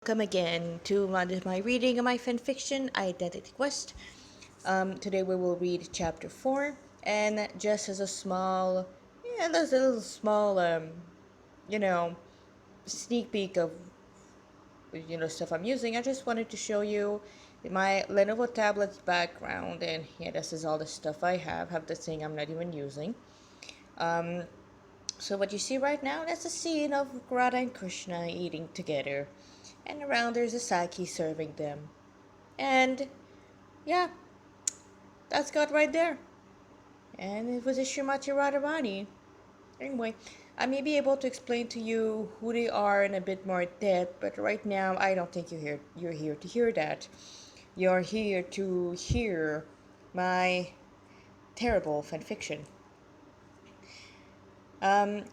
welcome again to my reading of my fanfiction, Identity Quest. Today we will read chapter 4, and just as a small, there's a little small, you know, sneak peek of, stuff I'm using. I just wanted to show you my Lenovo tablet's background, and yeah, this is all the stuff I have the thing I'm not even using. So what you see right now, that's a scene of Radha and Krishna eating together. And around there's a Saki serving them. And yeah, that's God right there. And it was a Srimati Radharani. Anyway, I may be able to explain to you who they are in a bit more depth, but right now I don't think you're here to hear that. You're here to hear my terrible fanfiction.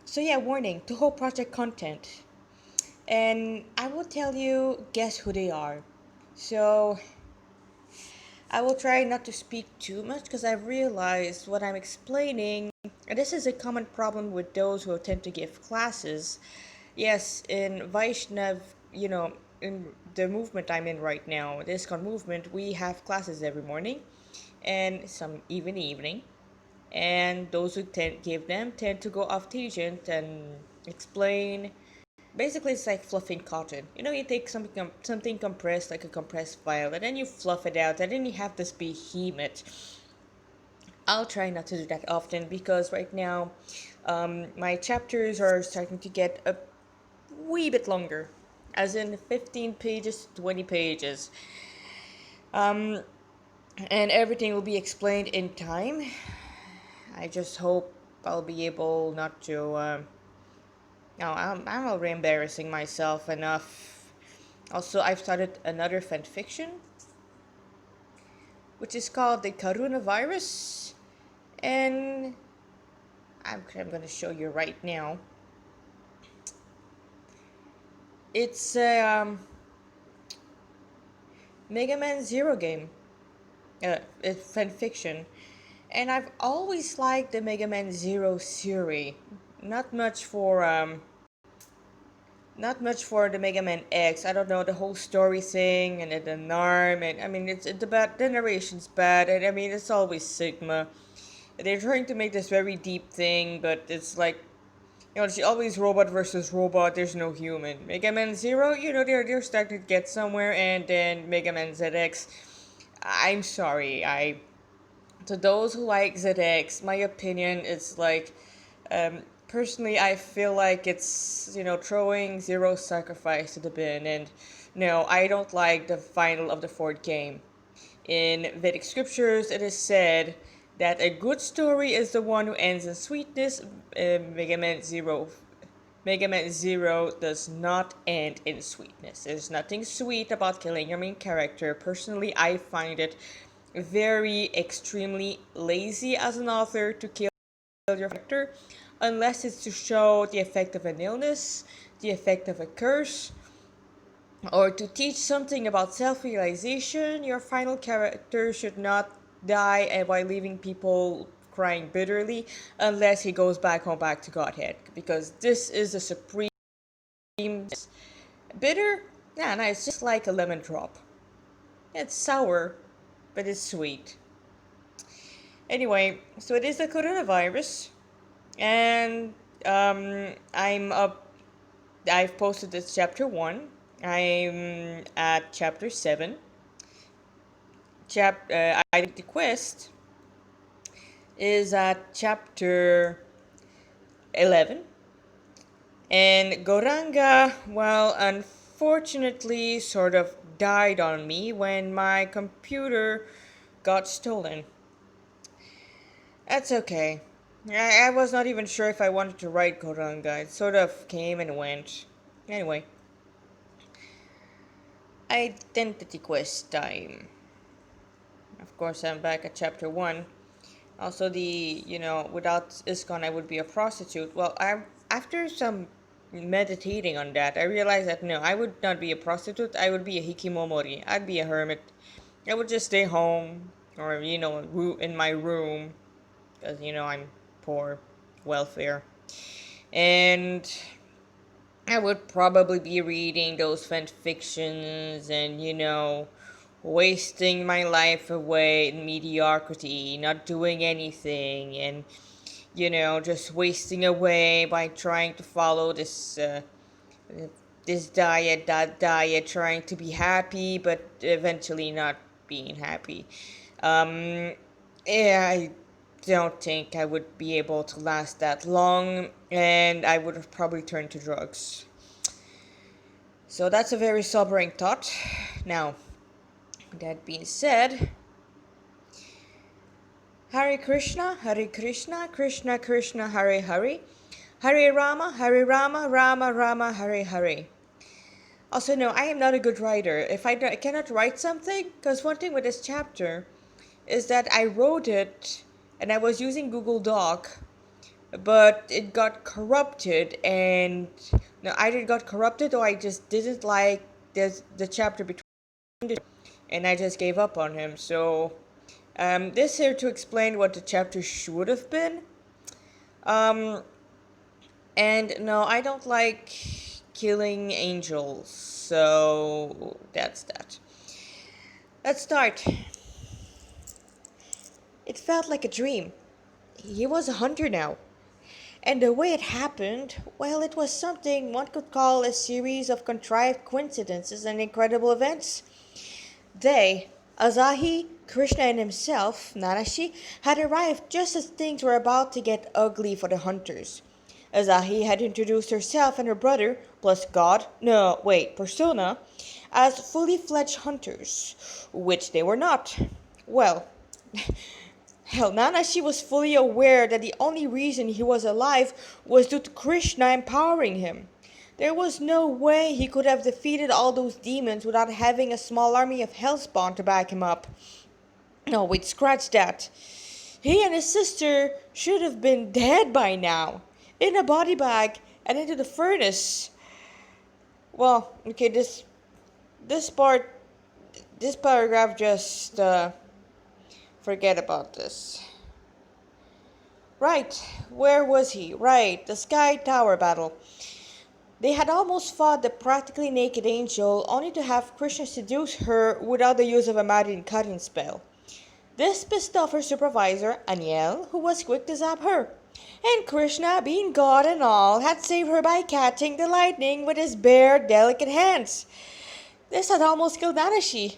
So yeah, warning to whole project content. And I will tell you guess who they are. So I will try not to speak too much because I've realized what I'm explaining, and this is a common problem with those who tend to give classes. Yes, in Vaishnav, in the movement I'm in right now, the ISKCON movement, we have classes every morning and some even evening. And those who give them tend to go off tangent and explain. Basically, it's like fluffing cotton. You take something compressed, like a compressed file, and then you fluff it out, and then you have this behemoth. I'll try not to do that often because right now, my chapters are starting to get a wee bit longer, as in 15 pages to 20 pages. And everything will be explained in time. I just hope I'll be able not to. No, I'm already embarrassing myself enough. Also, I've started another fanfiction, which is called the Coronavirus, and I'm gonna show you right now. It's a Mega Man Zero game. It's fanfiction, and I've always liked the Mega Man Zero series. Not much for not much for the Mega Man X. I don't know the whole story thing and the NARM, and I mean it's bad. The narration's bad, and I mean it's always Sigma. They're trying to make this very deep thing, but it's like it's always robot versus robot. There's no human. Mega Man Zero, they're starting to get somewhere, and then Mega Man ZX. I'm sorry, I to those who like ZX, my opinion is like, personally, I feel like it's, throwing Zero Sacrifice to the bin, and no, I don't like the final of the fourth game. In Vedic scriptures, it is said that a good story is the one who ends in sweetness. Mega Man Zero. Mega Man Zero does not end in sweetness. There's nothing sweet about killing your main character. Personally, I find it very extremely lazy as an author to kill your character, unless it's to show the effect of an illness, the effect of a curse, or to teach something about self-realization. Your final character should not die while leaving people crying bitterly, unless he goes back home, back to Godhead, because this is a supreme bitter. Yeah, no, it's just like a lemon drop. It's sour, but it's sweet. Anyway, so it is the coronavirus, and I'm up. I've posted this chapter 1. I'm at chapter 7. Identity Quest is at chapter 11. And Goranga, well, unfortunately, sort of died on me when my computer got stolen. That's okay. I was not even sure if I wanted to write Goranga. It sort of came and went. Anyway, Identity Quest time. Of course, I'm back at chapter 1. Also, without ISKCON, I would be a prostitute. Well, after some meditating on that, I realized that no, I would not be a prostitute. I would be a hikimomori. I'd be a hermit. I would just stay home, or in my room, because I'm poor, welfare, and I would probably be reading those fan fictions and, wasting my life away in mediocrity, not doing anything, and, just wasting away by trying to follow this diet, that diet, trying to be happy, but eventually not being happy. Um, yeah, I don't think I would be able to last that long, and I would have probably turned to drugs. So that's a very sobering thought. Now, that being said, Hare Krishna, Hare Krishna, Krishna Krishna, Hare Hare, Hare Rama, Rama Rama, Hare Hare. Also, no, I am not a good writer. If I cannot write something, because one thing with this chapter is that I wrote it and I was using Google Doc, but it got corrupted, and no, either it got corrupted or I just didn't like the chapter between the two, and I just gave up on him. So, this here to explain what the chapter should have been. Um, and no, I don't like killing angels, so that's that. Let's start. It felt like a dream. He was a hunter now. And the way it happened, well, it was something one could call a series of contrived coincidences and incredible events. They, Asahi, Krishna, and himself, Nanashi, had arrived just as things were about to get ugly for the hunters. Asahi had introduced herself and her brother, plus God, no, wait, Persona, as fully fledged hunters, which they were not. Well, hell, Nanashi was fully aware that the only reason he was alive was due to Krishna empowering him. There was no way he could have defeated all those demons without having a small army of Hellspawn to back him up. No, wait, scratch that. He and his sister should have been dead by now, in a body bag and into the furnace. Well, okay, this part, this paragraph just forget about this. Right, where was he? Right, the Sky Tower battle. They had almost fought the practically naked angel, only to have Krishna seduce her without the use of a magic cutting spell. This pissed off her supervisor, Aniel, who was quick to zap her. And Krishna, being God and all, had saved her by catching the lightning with his bare, delicate hands. This had almost killed Nanashi.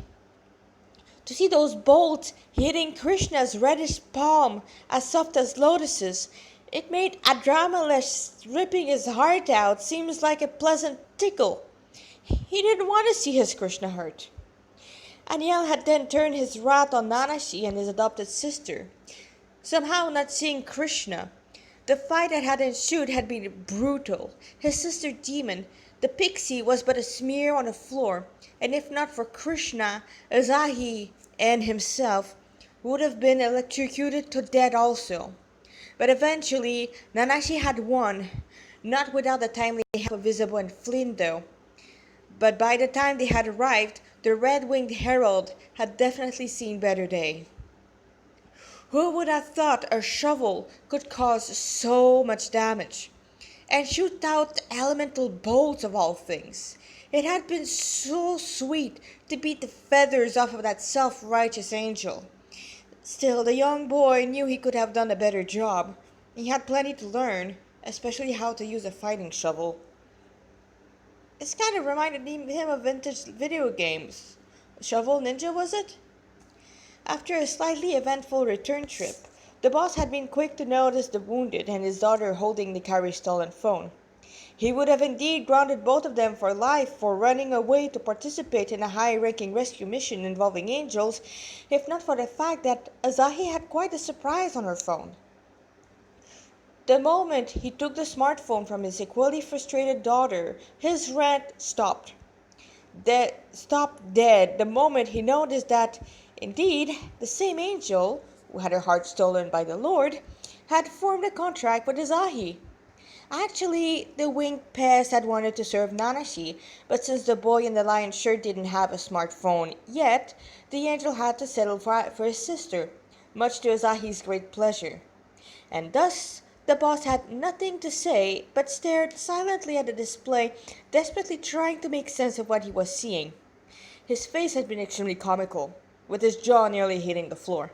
To see those bolts hitting Krishna's reddish palm as soft as lotuses, it made Adramalesh ripping his heart out seems like a pleasant tickle. He didn't want to see his Krishna hurt. Aniel had then turned his wrath on Nanashi and his adopted sister, somehow not seeing Krishna. The fight that had ensued had been brutal. His sister demon, the pixie, was but a smear on the floor, and if not for Krishna, Asahi and himself would have been electrocuted to death also. But eventually, Nanashi had won, not without the timely help of Visible and Flynn though. But by the time they had arrived, the red-winged herald had definitely seen better days. Who would have thought a shovel could cause so much damage? And shoot out elemental bolts of all things. It had been so sweet to beat the feathers off of that self-righteous angel. Still, the young boy knew he could have done a better job. He had plenty to learn, especially how to use a fighting shovel. This kind of reminded him of vintage video games. Shovel Ninja, was it? After a slightly eventful return trip, the boss had been quick to notice the wounded and his daughter holding the carrier's stolen phone. He would have indeed grounded both of them for life for running away to participate in a high-ranking rescue mission involving angels, if not for the fact that Asahi had quite a surprise on her phone. The moment he took the smartphone from his equally frustrated daughter, his rant stopped dead the moment he noticed that, indeed, the same angel, who had her heart stolen by the Lord, had formed a contract with Asahi. Actually, the winged pest had wanted to serve Nanashi, but since the boy in the lion's shirt didn't have a smartphone yet, the angel had to settle for his sister, much to Asahi's great pleasure. And thus, The boss had nothing to say but stared silently at the display, desperately trying to make sense of what he was seeing. His face had been extremely comical, with his jaw nearly hitting the floor.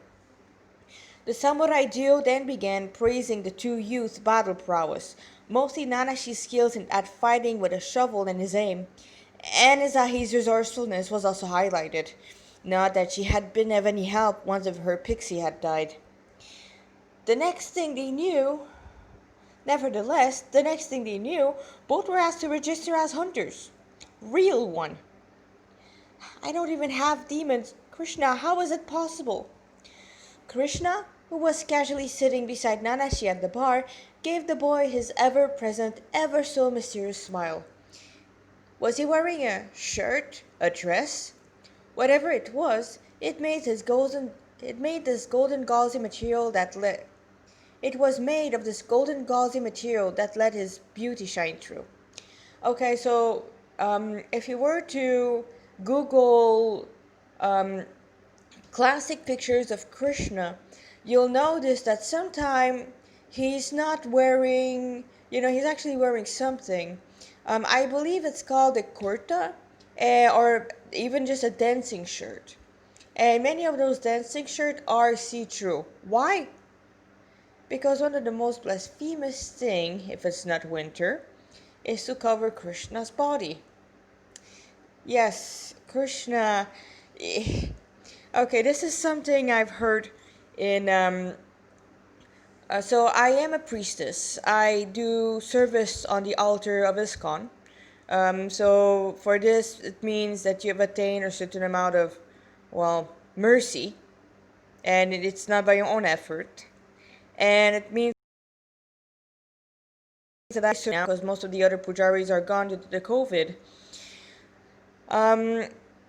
The samurai duo then began praising the two youths' battle prowess, mostly Nanashi's skills at fighting with a shovel and his aim, and Izahi's resourcefulness was also highlighted. Not that she had been of any help once of her pixie had died. The next thing they knew, Nevertheless, the next thing they knew, both were asked to register as hunters. Real one. I don't even have demons. Krishna, how is it possible? Krishna, who was casually sitting beside Nanashi at the bar, gave the boy his ever present, ever so mysterious smile. Was he wearing a shirt? A dress? Whatever it was, it made this golden gauzy material that let it was made of this golden gauzy material that let his beauty shine through. Okay, so if you were to Google um, classic pictures of Krishna, you'll notice that sometimes he's not wearing, he's actually wearing something. I believe it's called a kurta, or even just a dancing shirt. And many of those dancing shirts are see-through. Why? Because one of the most blasphemous thing, if it's not winter, is to cover Krishna's body. Yes, Krishna. Okay, this is something I've heard in. So I am a priestess. I do service on the altar of ISKCON. So for this, it means that you have attained a certain amount of, well, mercy, and it's not by your own effort, and it means that I serve now because most of the other pujaris are gone due to the COVID. Um,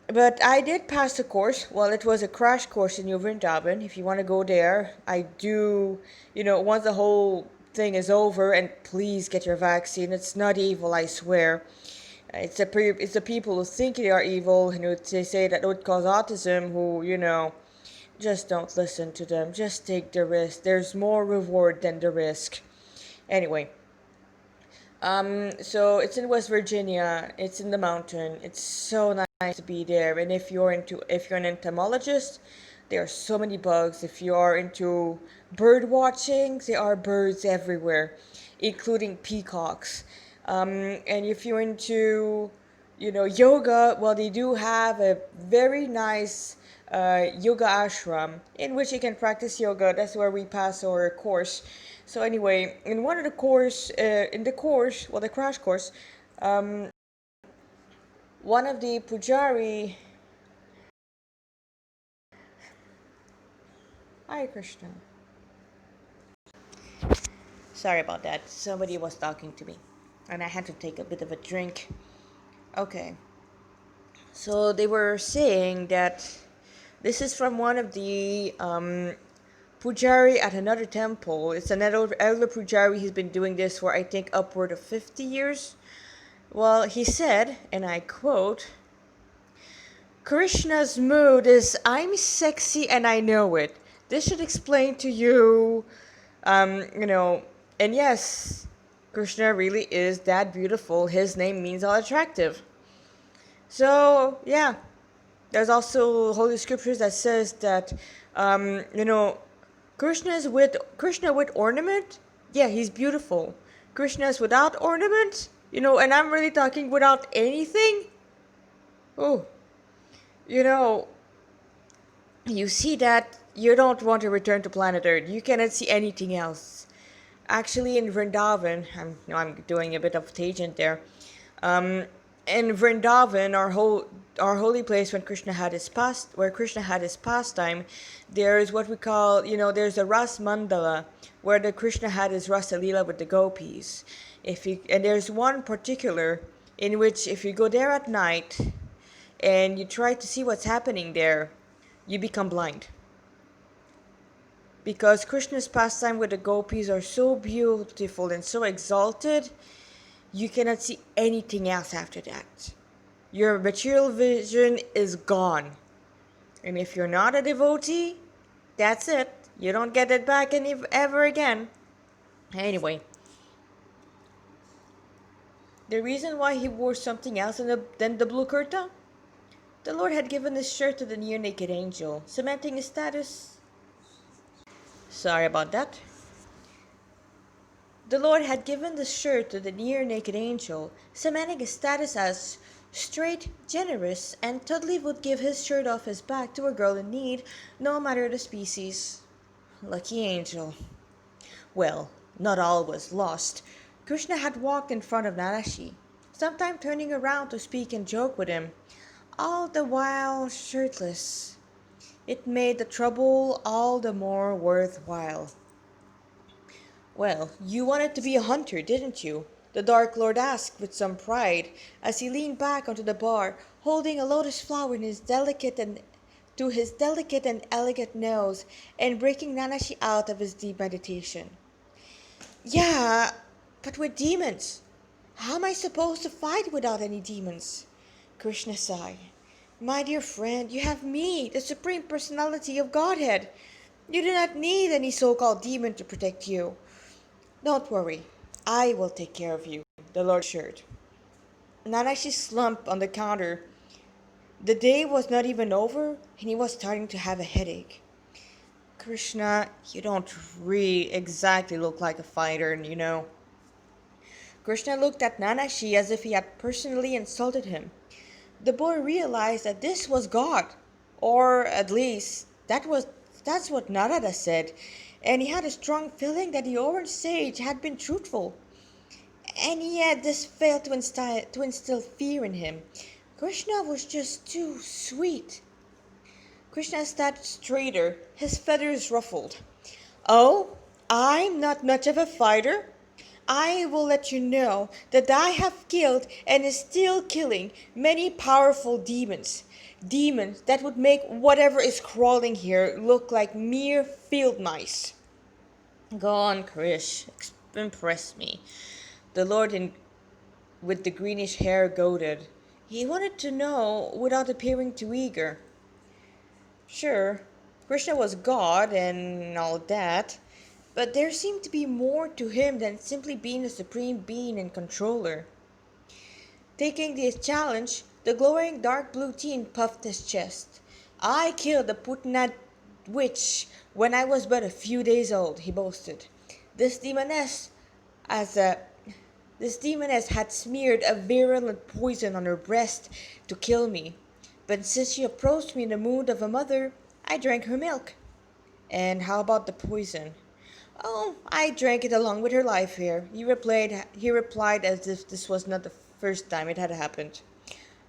but I did pass the course. Well, it was a crash course in New Vrindavan. If you want to go there, I do, once the whole thing is over, and please get your vaccine. It's not evil, I swear. It's the people who think they are evil and who they say that would cause autism who, just don't listen to them. Just take the risk. There's more reward than the risk. Anyway, so it's in West Virginia. It's in the mountain. It's so nice to be there. And if you're an entomologist, there are so many bugs. If you are into bird watching, there are birds everywhere, including peacocks. And if you're into, yoga, well, they do have a very nice yoga ashram in which you can practice yoga. That's where we pass our course. So anyway, in one of the course, the crash course, um, one of the pujari. Hi, Krishna. Sorry about that. Somebody was talking to me, and I had to take a bit of a drink. Okay. So they were saying that this is from one of the pujari at another temple. It's an elder pujari. He's been doing this for, I think, upward of 50 years. Well, he said, and I quote, Krishna's mood is I'm sexy and I know it. This should explain to you, and yes, Krishna really is that beautiful. His name means all attractive. So, yeah, there's also holy scriptures that says that, um, you know, Krishna with ornament. Yeah, he's beautiful. Krishna's without ornament. And I'm really talking without anything. Oh, you know, you see that you don't want to return to planet Earth. You cannot see anything else. Actually, in Vrindavan, I'm doing a bit of tangent there. Um, in Vrindavan, our holy place where Krishna had his pastime, there is what we call, there's a Ras Mandala where the Krishna had his Rasa Leela with the gopis. And there's one particular in which if you go there at night and you try to see what's happening there, you become blind. Because Krishna's pastime with the gopis are so beautiful and so exalted, you cannot see anything else after that. Your material vision is gone. And if you're not a devotee, that's it. You don't get it back ever again. Anyway, the reason why he wore something else than the blue kurta? The Lord had given his shirt to the near naked angel, cementing his status. Sorry about that. The Lord had given the shirt to the near naked angel, cementing his status as straight, generous, and totally would give his shirt off his back to a girl in need, no matter the species. Lucky angel. Well, not all was lost. Krishna had walked in front of Narashi, sometimes turning around to speak and joke with him, all the while shirtless. It made the trouble all the more worthwhile. Well, you wanted to be a hunter, didn't you? The Dark Lord asked with some pride as he leaned back onto the bar, holding a lotus flower in his delicate and to his delicate and elegant nose and breaking Nanashi out of his deep meditation. Yeah, but with demons. How am I supposed to fight without any demons? Krishna sighed. My dear friend, you have me, the Supreme Personality of Godhead. You do not need any so called demon to protect you. Don't worry, I will take care of you, the Lord assured. Nanashi slumped on the counter. The day was not even over, and he was starting to have a headache. Krishna, you don't really exactly look like a fighter, you know. Krishna looked at Nanashi as if he had personally insulted him. The boy realized that this was God, or at least that's what Narada said, and he had a strong feeling that the orange sage had been truthful. And yet this failed to instill fear in him. Krishna was just too sweet. Krishna sat straighter, his feathers ruffled. Oh, I'm not much of a fighter. I will let you know that I have killed and is still killing many powerful demons. Demons that would make whatever is crawling here look like mere field mice. Go on, Krish. Impress me. The Lord with the greenish hair goaded. He wanted to know without appearing too eager. Sure, Krishna was God and all that, but there seemed to be more to him than simply being a supreme being and controller. Taking this challenge, the glowing dark blue teen puffed his chest. I killed the Putna witch when I was but a few days old, he boasted. This demoness, as a this demoness had smeared a virulent poison on her breast to kill me. But since she approached me in the mood of a mother, I drank her milk. And how about the poison? Oh, I drank it along with her life here. He replied as if this was not the first time it had happened.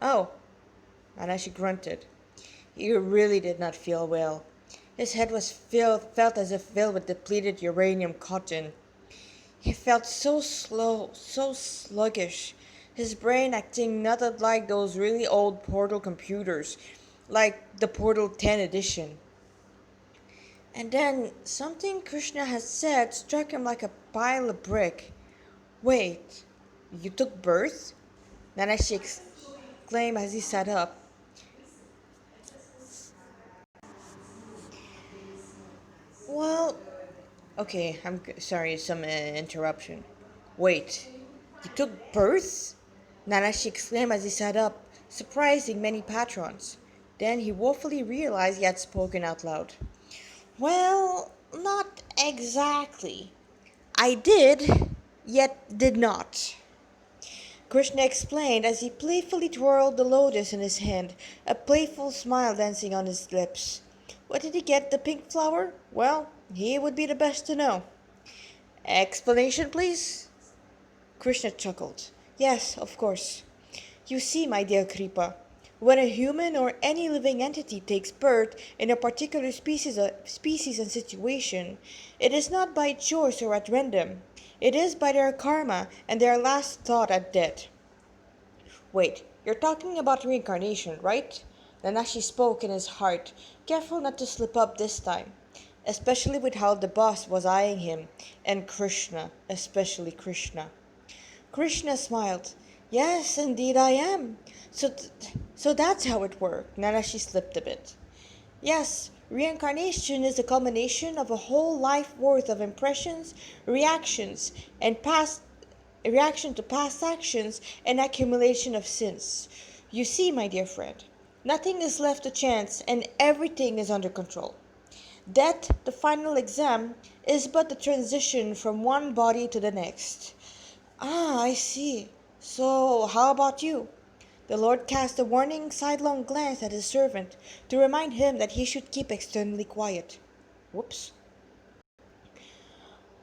Oh, and as she grunted. He really did not feel well. His head felt as if filled with depleted uranium cotton. He felt so slow, so sluggish, his brain acting not unlike those really old Portal computers, like the Portal 10 edition. And then something Krishna had said struck him like a pile of brick. Wait, you took birth? Nanashi exclaimed as he sat up. Well, okay, sorry, some interruption. Wait, you took birth? Nanashi exclaimed as he sat up, surprising many patrons. Then he woefully realized he had spoken out loud. Well, not exactly. I did, yet did not. Krishna explained as he playfully twirled the lotus in his hand, a playful smile dancing on his lips. Where did he get the pink flower? Well, he would be the best to know. Explanation, please? Krishna chuckled. Yes, of course. You see, my dear Kripa, when a human or any living entity takes birth in a particular species and situation, it is not by choice or at random. It is by their karma and their last thought at death. Wait, you're talking about reincarnation, right? Nanashi spoke in his heart, careful not to slip up this time, especially with how the boss was eyeing him, and Krishna, especially Krishna. Krishna smiled. Yes, indeed I am. So that's how it worked. Nanashi slipped a bit. Yes, Reincarnation is the culmination of a whole life worth of impressions, reactions, and past reaction to past actions and accumulation of sins. You see, my dear friend, nothing is left to chance and everything is under control. Death, the final exam, is but the transition from one body to the next. Ah, I see. So, how about you? The Lord cast a warning sidelong glance at his servant to remind him that he should keep externally quiet. Whoops.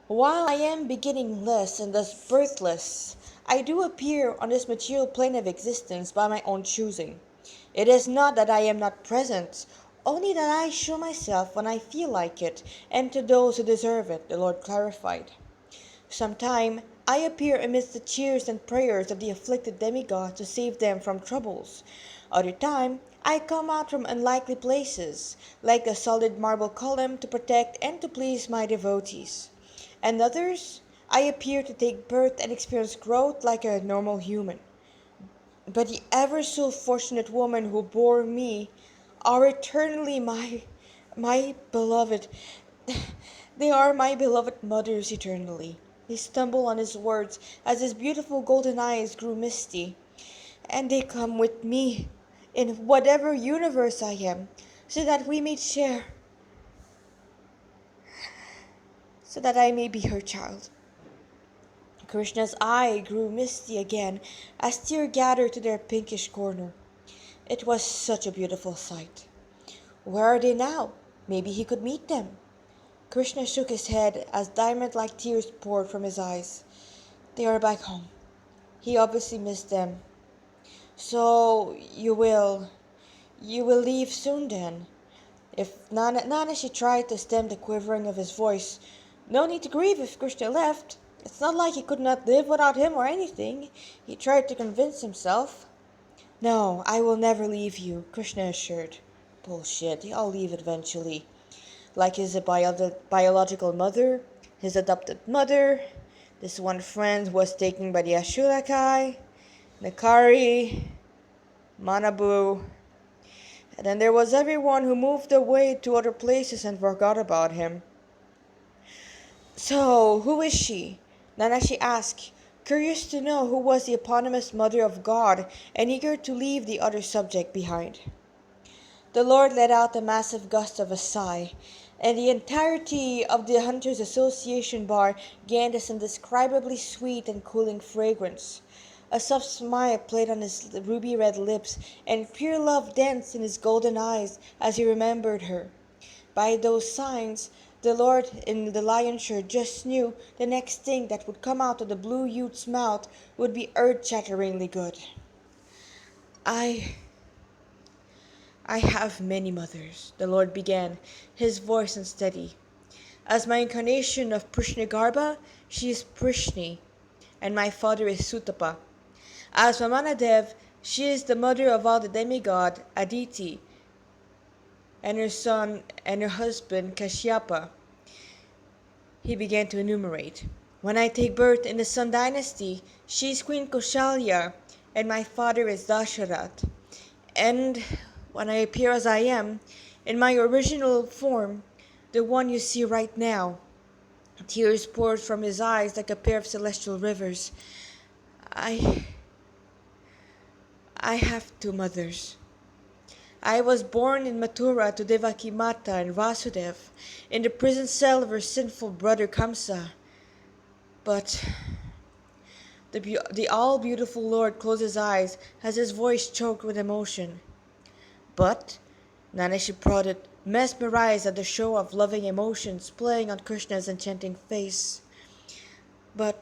While I am beginningless and thus birthless, I do appear on this material plane of existence by my own choosing. It is not that I am not present, only that I show myself when I feel like it, and to those who deserve it, the Lord clarified. Sometime I appear amidst the cheers and prayers of the afflicted demigods to save them from troubles. Other time I come out from unlikely places, like a solid marble column to protect and to please my devotees. And others I appear to take birth and experience growth like a normal human. But the ever so fortunate woman who bore me are eternally my beloved. They are my beloved mothers eternally. He stumbled on his words as his beautiful golden eyes grew misty. And they come with me in whatever universe I am, so that we may share, so that I may be her child. Krishna's eye grew misty again as tears gathered to their pinkish corner. It was such a beautiful sight. Where are they now? Maybe he could meet them. Krishna shook his head as diamond-like tears poured from his eyes. They are back home. He obviously missed them. So you will leave soon then. If Nana she tried to stem the quivering of his voice. No need to grieve if Krishna left. It's not like he could not live without him or anything. He tried to convince himself. No, I will never leave you, Krishna assured. Bullshit, I'll leave eventually. Like his biological mother, his adopted mother, this one friend was taken by the Ashurakai, Nakari, Manabu, and then there was everyone who moved away to other places and forgot about him. So, who is she? Nanashi asked, curious to know who was the eponymous Mother of God and eager to leave the other subject behind. The Lord let out a massive gust of a sigh, and the entirety of the Hunters Association bar gained this indescribably sweet and cooling fragrance. A soft smile played on his ruby red lips, and pure love danced in his golden eyes as he remembered her. By those signs, the Lord in the lion's shirt just knew the next thing that would come out of the blue youth's mouth would be earth-shatteringly good. I I have many mothers, the Lord began, his voice unsteady. As my incarnation of Prishnigarba, she is Prishni, and my father is Sutapa. As Mamanadev, she is the mother of all the demigod, Aditi, and her son and her husband, Kashyapa. He began to enumerate. When I take birth in the Sun dynasty, she is Queen Koshalya, and my father is Dasharat. And when I appear as I am, in my original form, the one you see right now, tears poured from his eyes like a pair of celestial rivers. I have two mothers. I was born in Mathura to Devaki Mata and Vasudev, in the prison cell of her sinful brother Kamsa. But the all-beautiful Lord closed his eyes as his voice choked with emotion. But, Nanashi prodded, mesmerized at the show of loving emotions playing on Krishna's enchanting face. But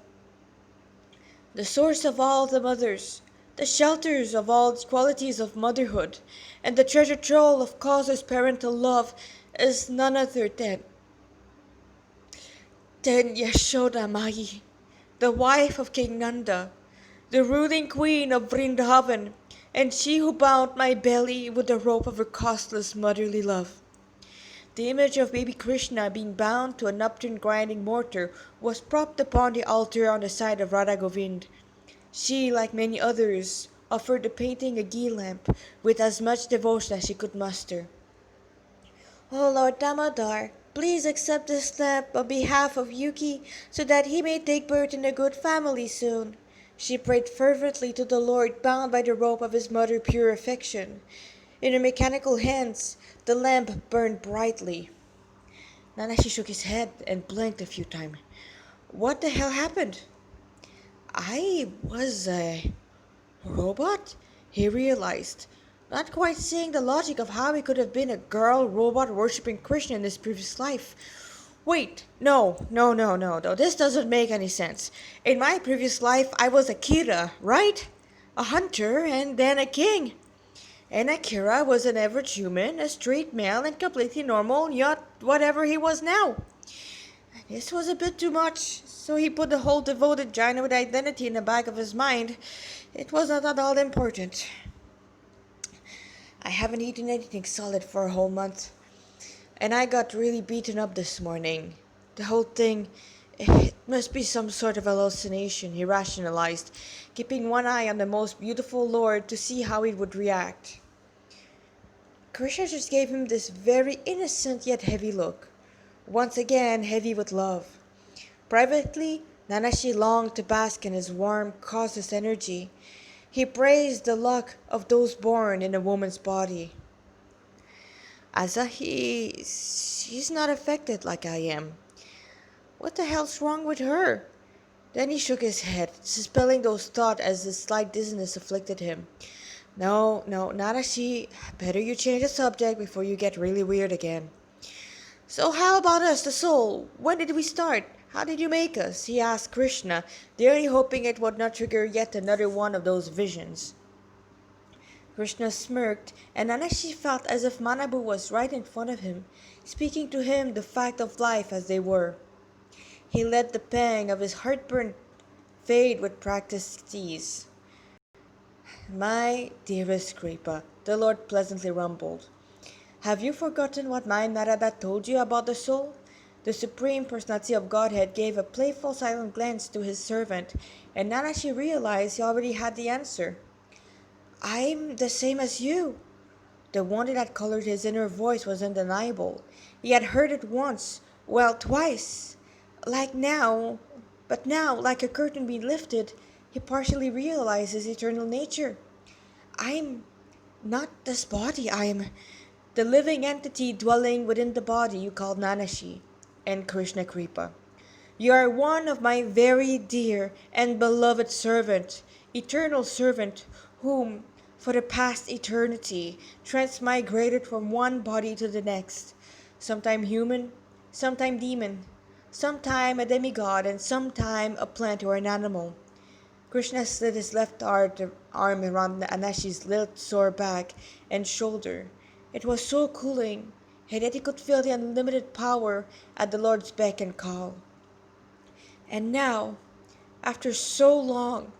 the source of all the mothers, the shelters of all the qualities of motherhood, and the treasure trove of causeless parental love is none other than Yashoda Mai, the wife of King Nanda, the ruling queen of Vrindavan, and she who bound my belly with the rope of her costless motherly love. The image of baby Krishna being bound to an upturned grinding mortar was propped upon the altar on the side of Radha Govind. She, like many others, offered the painting a ghee lamp with as much devotion as she could muster. Oh Lord Damodar, please accept this lamp on behalf of Yuki so that he may take birth in a good family soon. She prayed fervently to the Lord, bound by the rope of his mother pure affection. In her mechanical hands, the lamp burned brightly. Nanashi shook his head and blinked a few times. What the hell happened? I was a robot? He realized, not quite seeing the logic of how he could have been a girl robot worshipping Krishna in his previous life. Wait, no, this doesn't make any sense. In my previous life, I was Akira, right? A hunter and then a king. And Akira was an average human, a straight male, and completely normal, yet whatever he was now. This was a bit too much, so he put the whole devoted Jainoid identity in the back of his mind. It was not at all important. I haven't eaten anything solid for a whole month, and I got really beaten up this morning. The whole thing, it must be some sort of hallucination, he rationalized, keeping one eye on the most beautiful lord to see how he would react. Krishna just gave him this very innocent yet heavy look, once again heavy with love. Privately, Nanashi longed to bask in his warm, causeless energy. He praised the luck of those born in a woman's body. Asahi, she's not affected like I am. What the hell's wrong with her? Then he shook his head, dispelling those thoughts as a slight dizziness afflicted him. No, Nanashi, better you change the subject before you get really weird again. So how about us, the soul? When did we start? How did you make us? He asked Krishna, dearly hoping it would not trigger yet another one of those visions. Krishna smirked, and Anashi felt as if Manabu was right in front of him, speaking to him the fact of life as they were. He let the pang of his heartburn fade with practiced ease. My dearest Kripa, the Lord pleasantly rumbled. Have you forgotten what my Narada told you about the soul? The Supreme Personality of Godhead gave a playful silent glance to his servant, and Nanashi realized he already had the answer. I'm the same as you. The wonder that colored his inner voice was undeniable. He had heard it once, well, twice. Like now, but now, like a curtain being lifted, he partially realized his eternal nature. I'm not this body, I'm the living entity dwelling within the body you call Nanashi and Krishna Kripa. You are one of my very dear and beloved servant, eternal servant, whom, for the past eternity, transmigrated from one body to the next, sometime human, sometime demon, sometime a demigod, and sometime a plant or an animal. Krishna slid his left arm around Anashi's little sore back and shoulder. It was so cooling, and yet he could feel the unlimited power at the Lord's beck and call. And now, after so long,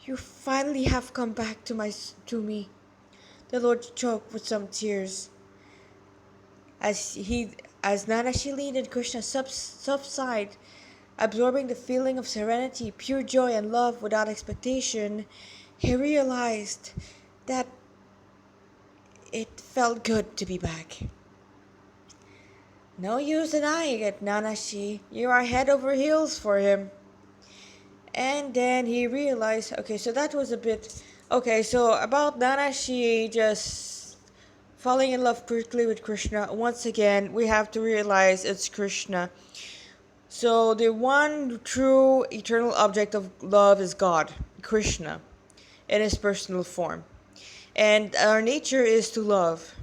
you finally have come back to me. The Lord choked with some tears as he as Nanashi leaned and Krishna subsided, absorbing the feeling of serenity, pure joy, and love without expectation. He realized that it felt good to be back. No use denying it, Nanashi. You are head over heels for him. And then he realized, okay, so that was a bit. Okay, so about Nanashi just falling in love quickly with Krishna. Once again, we have to realize it's Krishna. So the one true eternal object of love is God, Krishna, in his personal form. And our nature is to love.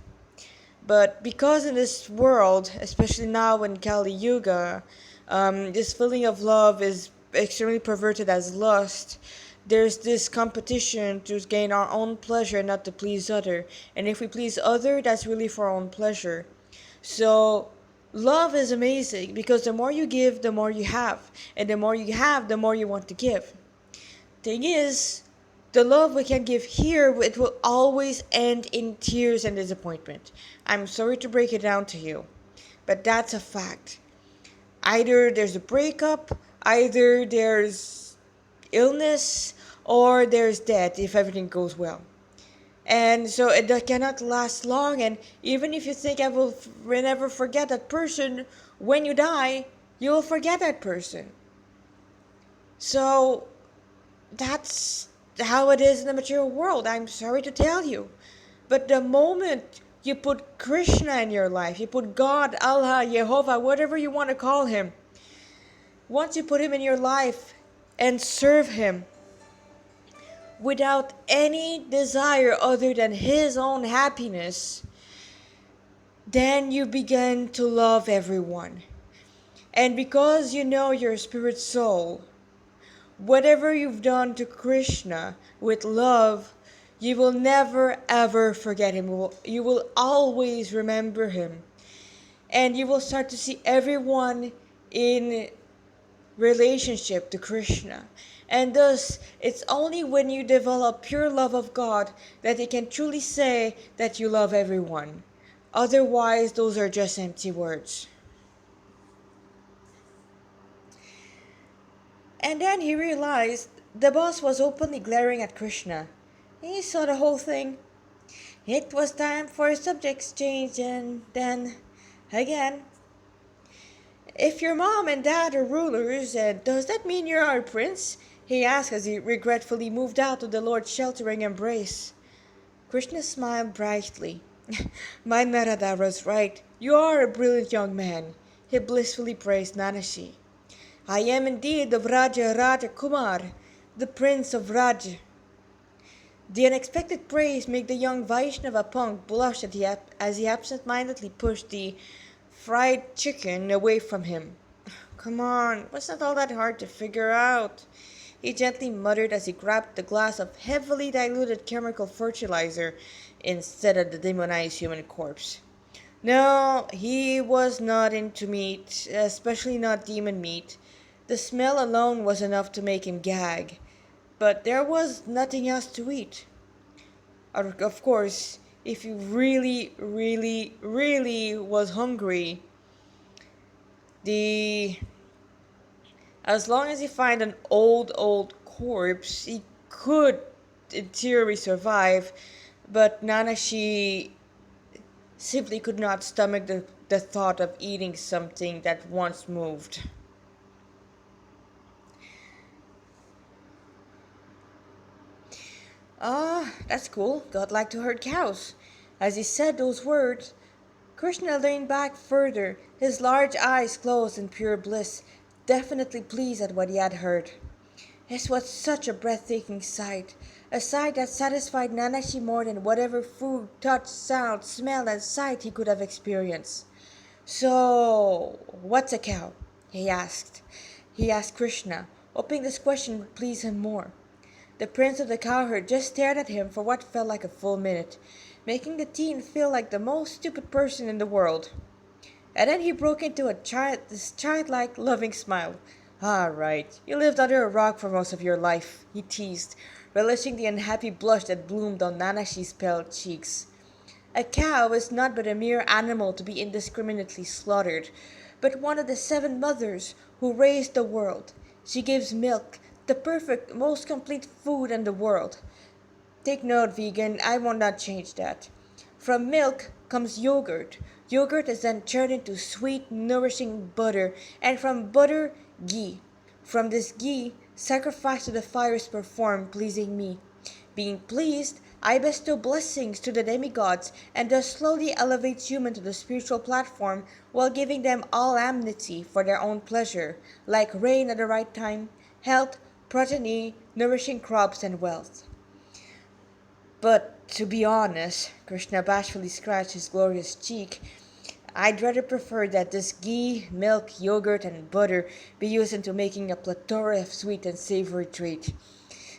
But because in this world, especially now in Kali Yuga, this feeling of love is extremely perverted as lust. There's this competition to gain our own pleasure, not to please other. And if we please other, that's really for our own pleasure. So love is amazing because the more you give, the more you have, and the more you have, the more you want to give. Thing is, the love we can give here, it will always end in tears and disappointment. I'm sorry to break it down to you, but that's a fact. Either there's a breakup, either there's illness, or there's death if everything goes well. And so it cannot last long. And even if you think I will never forget that person, when you die, you will forget that person. So that's how it is in the material world. I'm sorry to tell you. But the moment you put Krishna in your life, you put God, Allah, Jehovah, whatever you want to call him, once you put him in your life and serve him without any desire other than his own happiness, then you begin to love everyone. And because you know your spirit soul, whatever you've done to Krishna with love, you will never ever forget him. You will always remember him. And you will start to see everyone in relationship to Krishna. And thus, it's only when you develop pure love of God that you can truly say that you love everyone. Otherwise, those are just empty words. And then he realized the boss was openly glaring at Krishna. He saw the whole thing. It was time for a subject exchange, and then, again, if your mom and dad are rulers, does that mean you're our prince? He asked as he regretfully moved out of the Lord's sheltering embrace. Krishna smiled brightly. My Narada was right. You are a brilliant young man. He blissfully praised Nanashi. I am indeed the Raja Kumar, the Prince of Raj. The unexpected praise made the young Vaishnava punk blush as he absent-mindedly pushed the fried chicken away from him. Come on, what's not all that hard to figure out? He gently muttered as he grabbed the glass of heavily diluted chemical fertilizer instead of the demonized human corpse. No, he was not into meat, especially not demon meat. The smell alone was enough to make him gag, but there was nothing else to eat. Of course, if you really, really, really was hungry, the as long as he find an old corpse, he could, in theory, survive. But Nanashi simply could not stomach the thought of eating something that once moved. Ah, that's cool. God liked to herd cows. As he said those words, Krishna leaned back further, his large eyes closed in pure bliss, definitely pleased at what he had heard. This was such a breathtaking sight, a sight that satisfied Nanashi more than whatever food, touch, sound, smell, and sight he could have experienced. So, what's a cow? he asked. He asked Krishna, hoping this question would please him more. The prince of the cowherd just stared at him for what felt like a full minute, making the teen feel like the most stupid person in the world. And then he broke into this childlike, loving smile. "Ah, right. You lived under a rock for most of your life," he teased, relishing the unhappy blush that bloomed on Nanashi's pale cheeks. A cow is not but a mere animal to be indiscriminately slaughtered, but one of the 7 mothers who raised the world. She gives milk, the perfect, most complete food in the world. Take note, vegan, I will not change that. From milk comes yogurt. Yogurt is then turned into sweet, nourishing butter, and from butter, ghee. From this ghee, sacrifice to the fire is performed, pleasing me. Being pleased, I bestow blessings to the demigods, and thus slowly elevates human to the spiritual platform while giving them all amnesty for their own pleasure, like rain at the right time, health, progeny, nourishing crops, and wealth. But to be honest, Krishna bashfully scratched his glorious cheek. I'd rather prefer that this ghee, milk, yogurt, and butter be used into making a plethora of sweet and savory treat.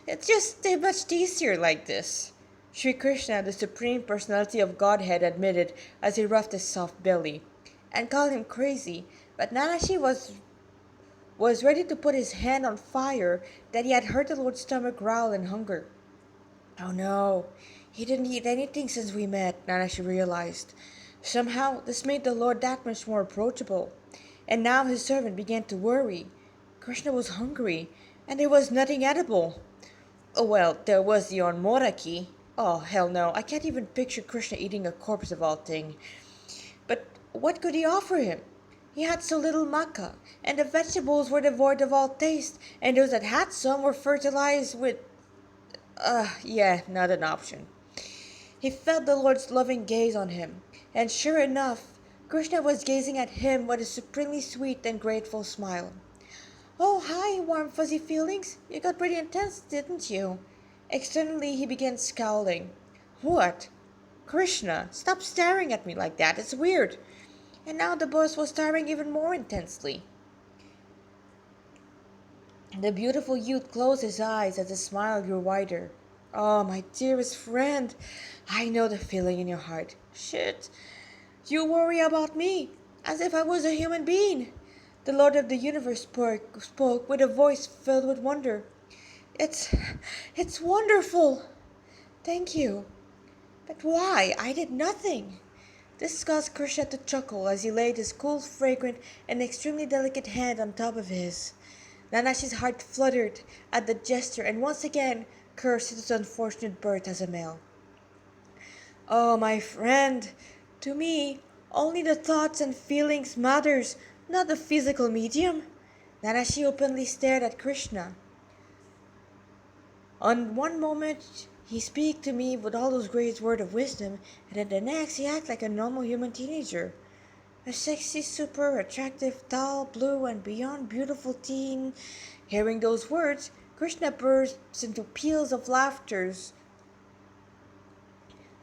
It's just much tastier like this. Sri Krishna, the Supreme Personality of Godhead, admitted as he ruffed his soft belly, and called him crazy, but Nanashi was ready to put his hand on fire that he had heard the Lord's stomach growl in hunger. Oh no, he didn't eat anything since we met, Nanashi realized. Somehow, this made the Lord that much more approachable. And now his servant began to worry. Krishna was hungry, and there was nothing edible. Oh well, there was the onmoraki. Oh, hell no. I can't even picture Krishna eating a corpse of all thing. But what could he offer him? He had so little makkah, and the vegetables were devoid of all taste, and those that had some were fertilized with. Yeah, not an option. He felt the Lord's loving gaze on him, and sure enough, Krishna was gazing at him with a supremely sweet and grateful smile. Oh, hi, warm, fuzzy feelings. You got pretty intense, didn't you? Externally, he began scowling. What? Krishna, stop staring at me like that. It's weird. And now the boss was staring even more intensely. The beautiful youth closed his eyes as the smile grew wider. Oh, my dearest friend, I know the feeling in your heart. Shit, you worry about me, as if I was a human being. The Lord of the Universe spoke with a voice filled with wonder. It's, it's wonderful. Thank you. But why? I did nothing. This caused Krishna to chuckle as he laid his cool, fragrant, and extremely delicate hand on top of his. Nanashi's heart fluttered at the gesture and once again cursed his unfortunate birth as a male. Oh, my friend, to me, only the thoughts and feelings matters, not the physical medium. Nanashi openly stared at Krishna. On one moment, he speak to me with all those great words of wisdom, and at the next, he act like a normal human teenager. A sexy, super attractive, tall, blue, and beyond beautiful teen. Hearing those words, Krishna bursts into peals of laughter.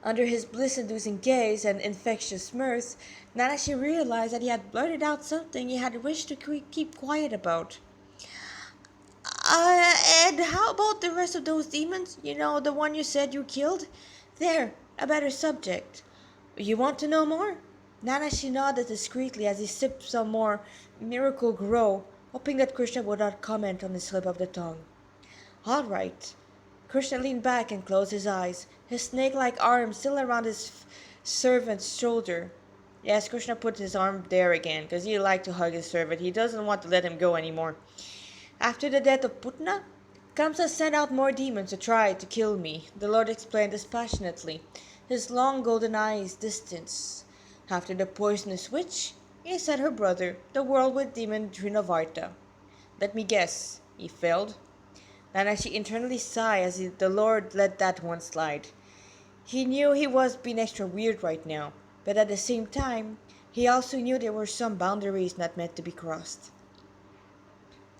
Under his bliss-inducing gaze and infectious mirth, Nanashi realized that he had blurted out something he had wished to keep quiet about. And how about the rest of those demons? You know, the one you said you killed? There, a better subject. You want to know more? Nanashi nodded discreetly as he sipped some more miracle grow, hoping that Krishna would not comment on the slip of the tongue. All right. Krishna leaned back and closed his eyes, his snake-like arm still around his servant's shoulder. Yes, Krishna put his arm there again, because he liked to hug his servant. He doesn't want to let him go anymore. After the death of Putna, Kamsa sent out more demons to try to kill me, the Lord explained dispassionately, his long golden eyes distant. After the poisonous witch, he sent her brother, the whirlwind demon Trinavarta. Let me guess, he failed. Nanashi internally sighed as the Lord let that one slide. He knew he was being extra weird right now, but at the same time, he also knew there were some boundaries not meant to be crossed.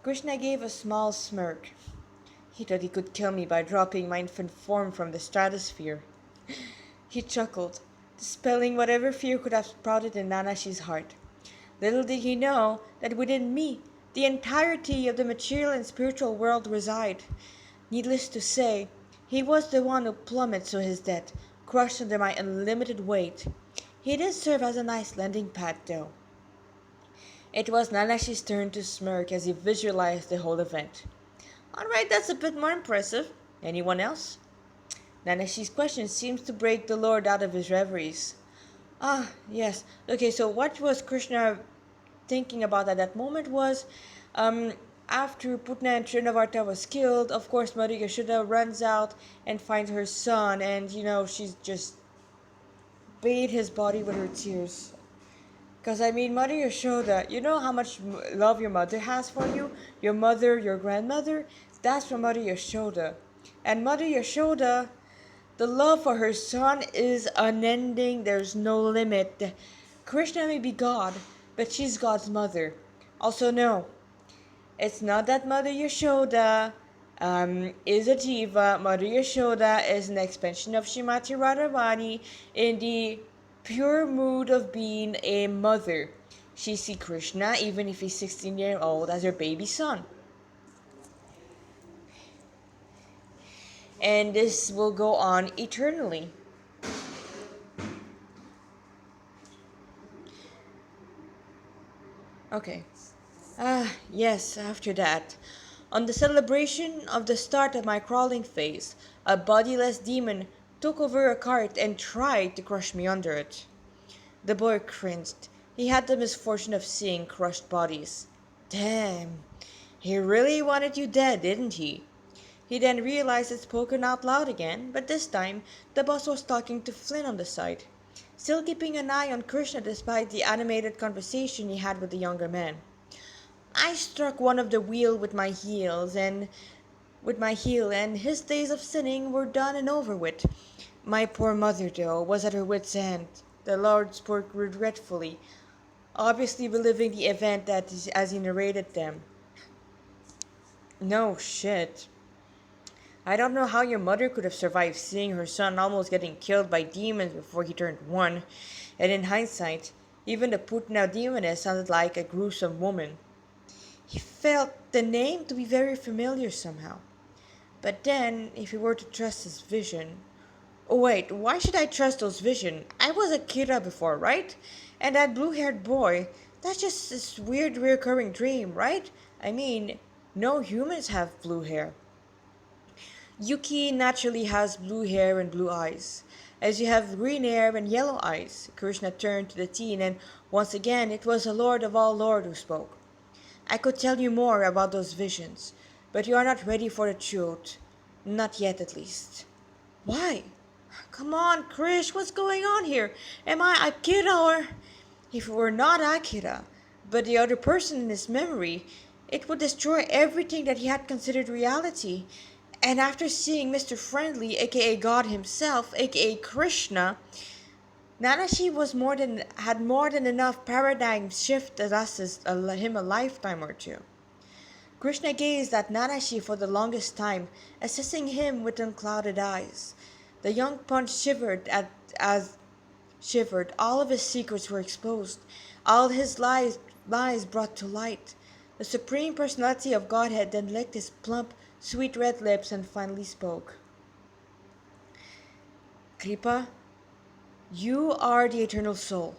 Krishna gave a small smirk. He thought he could kill me by dropping my infant form from the stratosphere. He chuckled, dispelling whatever fear could have sprouted in Nanashi's heart. Little did he know that within me, the entirety of the material and spiritual world reside. Needless to say, he was the one who plummets to his death, crushed under my unlimited weight. He did serve as a nice landing pad, though. It was Nanashi's turn to smirk as he visualized the whole event. Alright, that's a bit more impressive. Anyone else? Nanashi's question seems to break the Lord out of his reveries. Ah, yes. Okay, so what was Krishna thinking about at that moment was, um, after Putna and Trinavarta was killed, of course Mother Yashoda runs out and finds her son, and she's just bathed his body with her tears. Because I mean, Mother Yashoda, you know how much love your mother has for you? Your mother, your grandmother? That's from Mother Yashoda. And Mother Yashoda, the love for her son is unending, there's no limit. Krishna may be God, but she's God's mother. Also, no, it's not that Mother Yashoda is a diva. Mother Yashoda is an expansion of Shrimati Radharani in the pure mood of being a mother. She sees Krishna, even if he's 16 years old, as her baby son. And this will go on eternally. Okay. Yes, after that. On the celebration of the start of my crawling phase, a bodiless demon took over a cart and tried to crush me under it. The boy cringed. He had the misfortune of seeing crushed bodies. Damn. He really wanted you dead, didn't he? He then realized it spoken out loud again, but this time the boss was talking to Flynn on the side, still keeping an eye on Krishna despite the animated conversation he had with the younger man. I struck one of the wheel with my heel, and his days of sinning were done and over with. My poor mother, though, was at her wits' end. The Lord spoke regretfully, obviously reliving the event as he narrated them. No shit. I don't know how your mother could have survived seeing her son almost getting killed by demons before he turned one, and in hindsight, even the Putna demoness sounded like a gruesome woman. He felt the name to be very familiar somehow. But then, if he were to trust his vision. Oh, wait, why should I trust those visions? I was a Kira before, right? And that blue haired boy, that's just this weird recurring dream, right? I mean, no humans have blue hair. Yuki naturally has blue hair and blue eyes. As you have green hair and yellow eyes. Krishna turned to the teen, and once again it was the Lord of all Lord who spoke. I could tell you more about those visions, but you are not ready for the truth. Not yet, at least. Why? Come on, Krish, what's going on here? Am I Akira or. If it were not Akira, but the other person in his memory, it would destroy everything that he had considered reality. And after seeing Mr. Friendly, aka God himself, aka Krishna, Nanashi had more than enough paradigm shift that lasted him a lifetime or two. Krishna gazed at Nanashi for the longest time, assessing him with unclouded eyes. The young punch as shivered. All of his secrets were exposed, all his lies brought to light. The Supreme Personality of Godhead then licked his plump, sweet red lips and finally spoke. Kripa, you are the eternal soul.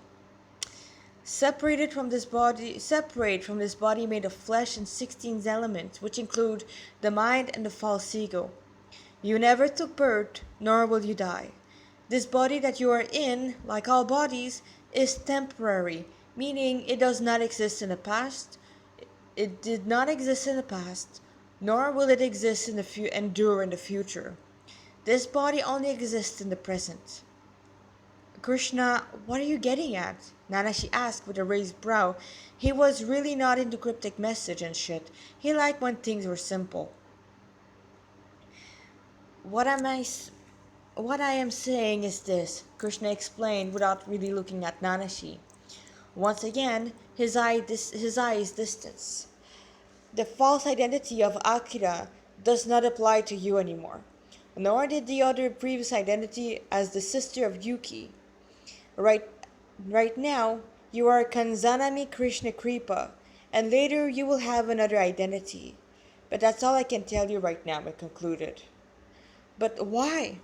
Separate from this body made of flesh and 16 elements, which include the mind and the false ego. You never took birth, nor will you die. This body that you are in, like all bodies, is temporary, meaning it does not exist in the past. It did not exist in the past, nor will it exist endure in the future. This body only exists in the present. Krishna, what are you getting at? Nanashi asked with a raised brow. He was really not into cryptic message and shit. He liked when things were simple. What am I What I am saying is this, Krishna explained without really looking at Nanashi. Once again, his eyes distance. The false identity of Akira does not apply to you anymore, nor did the other previous identity as the sister of Yuki. Right, right now, you are Kanzanami Krishna Kripa, and later you will have another identity. But that's all I can tell you right now, I concluded. But why?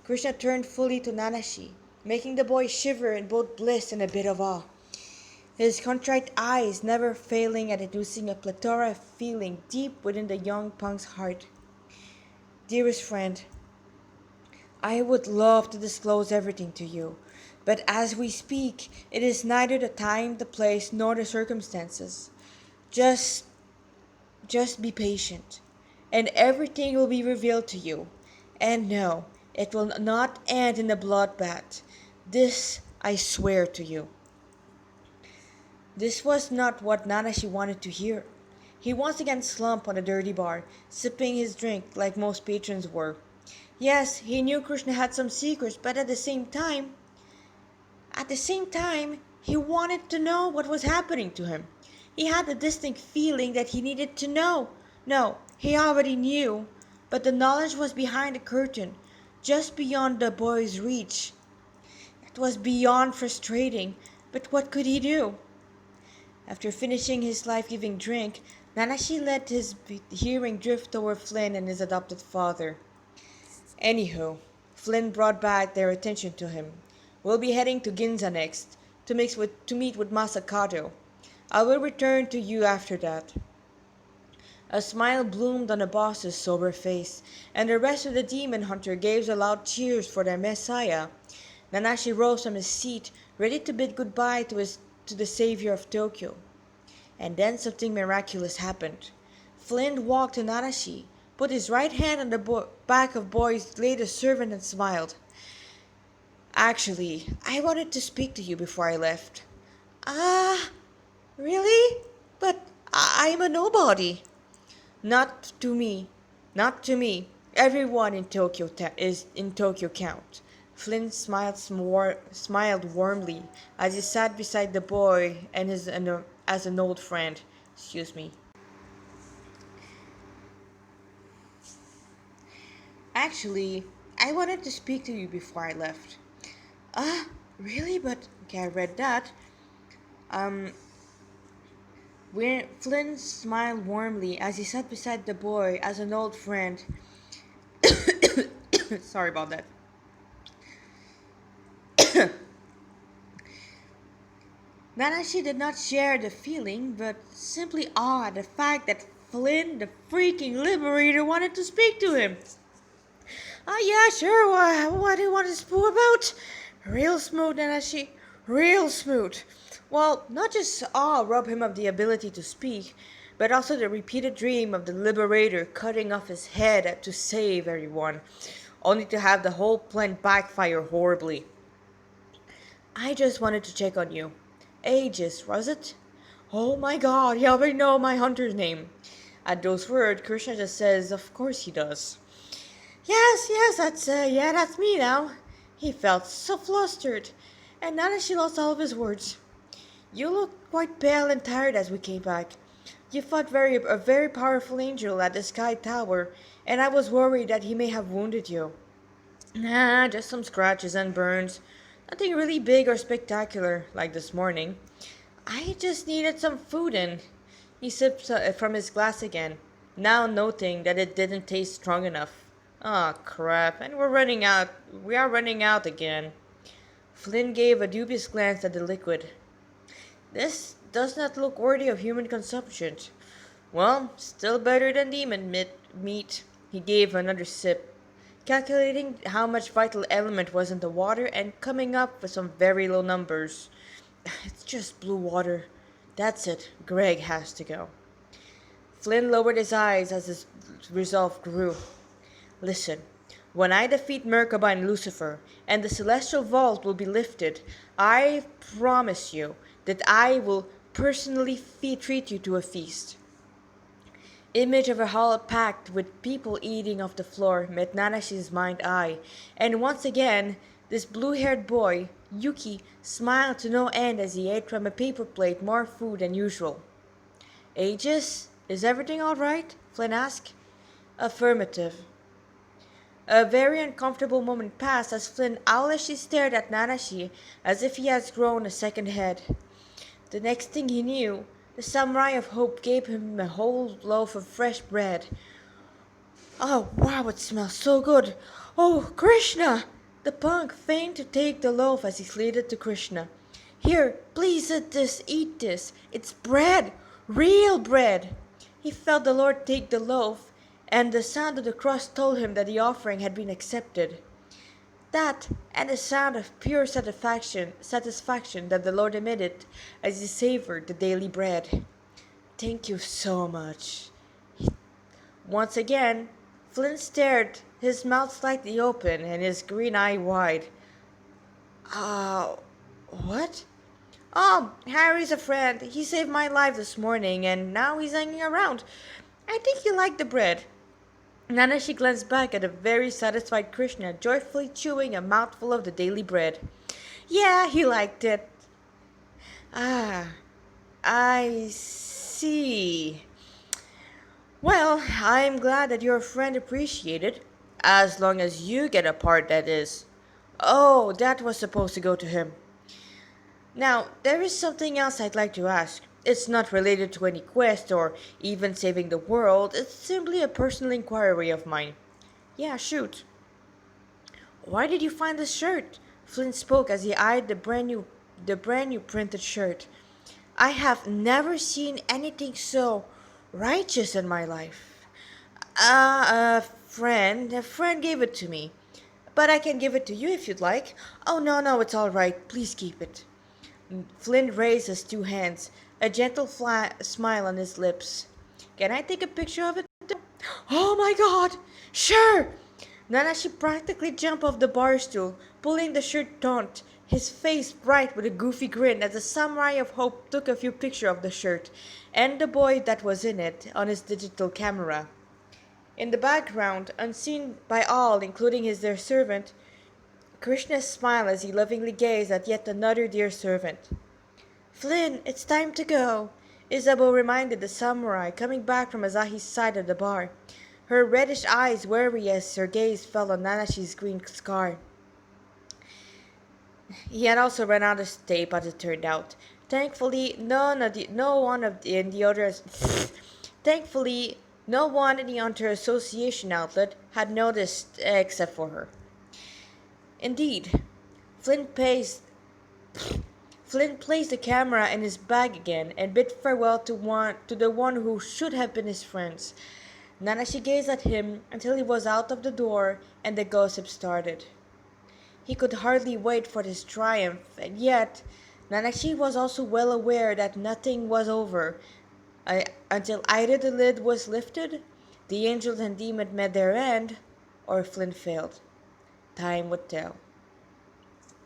Krishna turned fully to Nanashi, making the boy shiver in both bliss and a bit of awe. His contrite eyes never failing at inducing a plethora of feeling deep within the young punk's heart. Dearest friend, I would love to disclose everything to you, but as we speak, it is neither the time, the place, nor the circumstances. Just just be patient, and everything will be revealed to you. And no, it will not end in a bloodbath. This I swear to you. This was not what Nanashi wanted to hear. He once again slumped on the dirty bar, sipping his drink like most patrons were. Yes, he knew Krishna had some secrets, but at the same time, he wanted to know what was happening to him. He had a distinct feeling that he needed to know. No, he already knew, but the knowledge was behind the curtain, just beyond the boy's reach. It was beyond frustrating, but what could he do? After finishing his life-giving drink, Nanashi let his hearing drift toward Flynn and his adopted father. Anywho, Flynn brought back their attention to him. We'll be heading to Ginza next, to meet with Masakato. I will return to you after that. A smile bloomed on the boss's sober face, and the rest of the demon hunter gave a loud cheers for their messiah. Nanashi rose from his seat, ready to bid goodbye to the savior of Tokyo. And then something miraculous happened. Flynn walked to Nanashi, put his right hand on the back of Boy's latest servant and smiled. Actually, I wanted to speak to you before I left. Ah, really? But I'm a nobody. Not to me. Not to me. Everyone in Tokyo is in Tokyo count. Flynn smiled warmly as he sat beside the boy and as an old friend. Excuse me. Actually, I wanted to speak to you before I left. Ah, really? But okay, I read that. Um, when Flynn smiled warmly as he sat beside the boy as an old friend. Sorry about that. Nanashi did not share the feeling, but simply awed the fact that Flynn, the freaking liberator, wanted to speak to him. Yeah, sure. What do you want to speak about? Real smooth, Nanashi. Real smooth. Well, not just awe robbed him of the ability to speak, but also the repeated dream of the liberator cutting off his head to save everyone, only to have the whole plan backfire horribly. I just wanted to check on you. Aegis, was it? Oh my god, he already know my hunter's name. At those words, Krishna just says, of course he does. Yes, that's me now. He felt so flustered, and now that she lost all of his words. You looked quite pale and tired as we came back. You fought a very powerful angel at the Sky Tower, and I was worried that he may have wounded you. Nah, just some scratches and burns. Nothing really big or spectacular, like this morning. I just needed some food and he sipped from his glass again, now noting that it didn't taste strong enough. Ah, crap, and we're running out. We are running out again. Flynn gave a dubious glance at the liquid. This does not look worthy of human consumption. Well, still better than demon meat. He gave another sip, calculating how much vital element was in the water and coming up with some very low numbers. It's just blue water. That's it. Greg has to go. Flynn lowered his eyes as his resolve grew. Listen, when I defeat Merkaba and Lucifer, and the celestial vault will be lifted, I promise you that I will personally treat you to a feast. Image of a hall packed with people eating off the floor met Nanashi's mind eye, and once again, this blue-haired boy, Yuki, smiled to no end as he ate from a paper plate more food than usual. Aegis, is everything all right? Flynn asked. Affirmative. A very uncomfortable moment passed as Flynn owlishly stared at Nanashi as if he had grown a second head. The next thing he knew, the samurai of hope gave him a whole loaf of fresh bread. Oh, wow, it smells so good. Oh, Krishna! The punk feigned to take the loaf as he slid it to Krishna. Here, please eat this. It's bread, real bread. He felt the Lord take the loaf, and the sound of the crust told him that the offering had been accepted. That and the sound of pure satisfaction that the Lord emitted as he savored the daily bread. Thank you so much. Once again, Flynn stared, his mouth slightly open and his green eye wide. Uh, what? Oh, Harry's a friend. He saved my life this morning and now he's hanging around. I think he liked the bread. Nanashi glanced back at a very satisfied Krishna joyfully chewing a mouthful of the daily bread. Yeah, he liked it. Ah, I see. Well, I'm glad that your friend appreciated. As long as you get a part, that is. Oh, that was supposed to go to him. Now, there is something else I'd like to ask. It's not related to any quest or even saving the world, it's simply a personal inquiry of mine. Yeah, shoot. Why did you find this shirt? Flynn spoke as he eyed the brand new printed shirt. I have never seen anything so righteous in my life. A friend gave it to me. But I can give it to you if you'd like. Oh, no, it's all right. Please keep it. Flynn raised his two hands, a gentle smile on his lips. Can I take a picture of it? Oh my god! Sure! Nanashi practically jumped off the bar stool, pulling the shirt taut, his face bright with a goofy grin as the Samurai of Hope took a few pictures of the shirt and the boy that was in it on his digital camera. In the background, unseen by all, including their servant, Krishna smiled as he lovingly gazed at yet another dear servant. Flynn, it's time to go, Isabeau reminded the samurai, coming back from Asahi's side of the bar, her reddish eyes wary as her gaze fell on Nanashi's green scar. He had also run out of tape, as it turned out. Thankfully, no one of the, in the other, thankfully, no one in the Hunter Association outlet had noticed except for her. Indeed, Flint paced Flynn placed the camera in his bag again and bid farewell to the one who should have been his friends. Nanashi gazed at him until he was out of the door and the gossip started. He could hardly wait for his triumph, and yet Nanashi was also well aware that nothing was over until either the lid was lifted, the angels and demon met their end, or Flynn failed. Time would tell.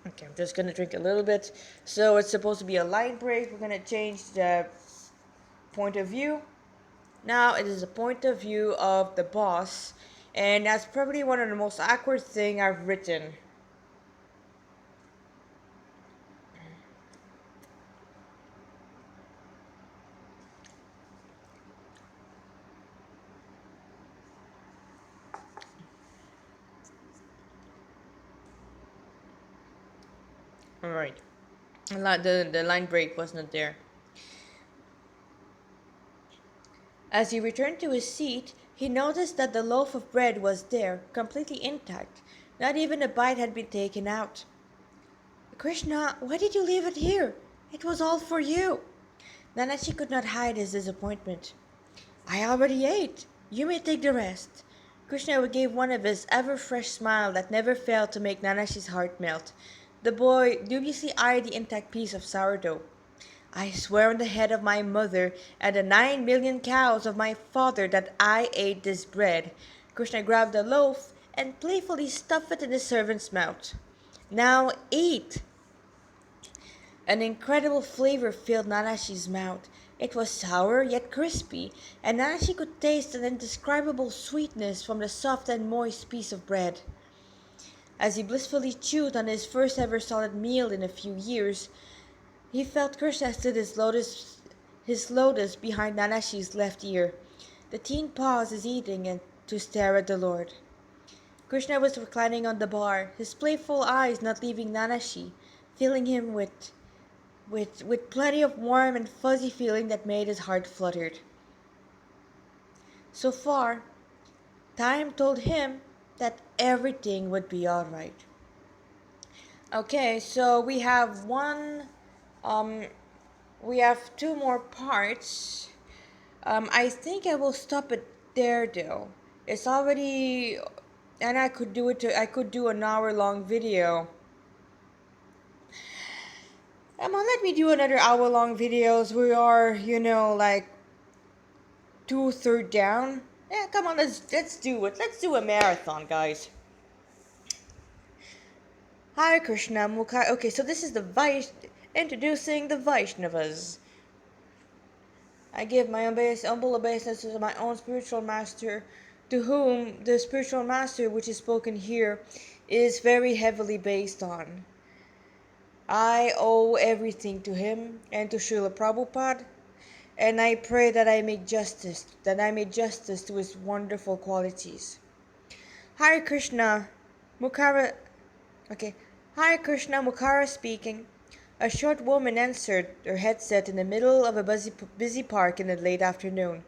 Okay, I'm just gonna drink a little bit. So it's supposed to be a line break. We're gonna change the point of view. Now it is the point of view of the boss, and that's probably one of the most awkward thing I've written. Alright. The line break was not there. As he returned to his seat, he noticed that the loaf of bread was there, completely intact. Not even a bite had been taken out. Krishna, why did you leave it here? It was all for you. Nanashi could not hide his disappointment. I already ate. You may take the rest. Krishna gave one of his ever-fresh smile that never failed to make Nanashi's heart melt. The boy dubiously eyed the intact piece of sourdough. I swear on the head of my mother and the 9 million cows of my father that I ate this bread. Krishna grabbed the loaf and playfully stuffed it in the servant's mouth. Now eat! An incredible flavor filled Nanashi's mouth. It was sour yet crispy, and Nanashi could taste an indescribable sweetness from the soft and moist piece of bread. As he blissfully chewed on his first ever solid meal in a few years, he felt Krishna stood his lotus behind Nanashi's left ear. The teen paused his eating and to stare at the Lord. Krishna was reclining on the bar, his playful eyes not leaving Nanashi, filling him with plenty of warm and fuzzy feeling that made his heart fluttered. So far, time told him that everything would be alright. Okay, so um, we have two more parts. I think I will stop it there though. It's already, and I could do an hour long video. Come on, let me do another hour long videos. We are, like 2/3 down. Yeah, come on, let's do it. Let's do a marathon, guys. Hare Krishna Mukha. Okay, so this is introducing the Vaishnavas. I give my humble obeisance to my own spiritual master, to whom the spiritual master which is spoken here is very heavily based on. I owe everything to him and to Srila Prabhupada, and I pray that I make justice to his wonderful qualities. Hare Krishna Mukara Okay. Hare Krishna Mukara speaking. A short woman answered her headset in the middle of a busy park in the late afternoon.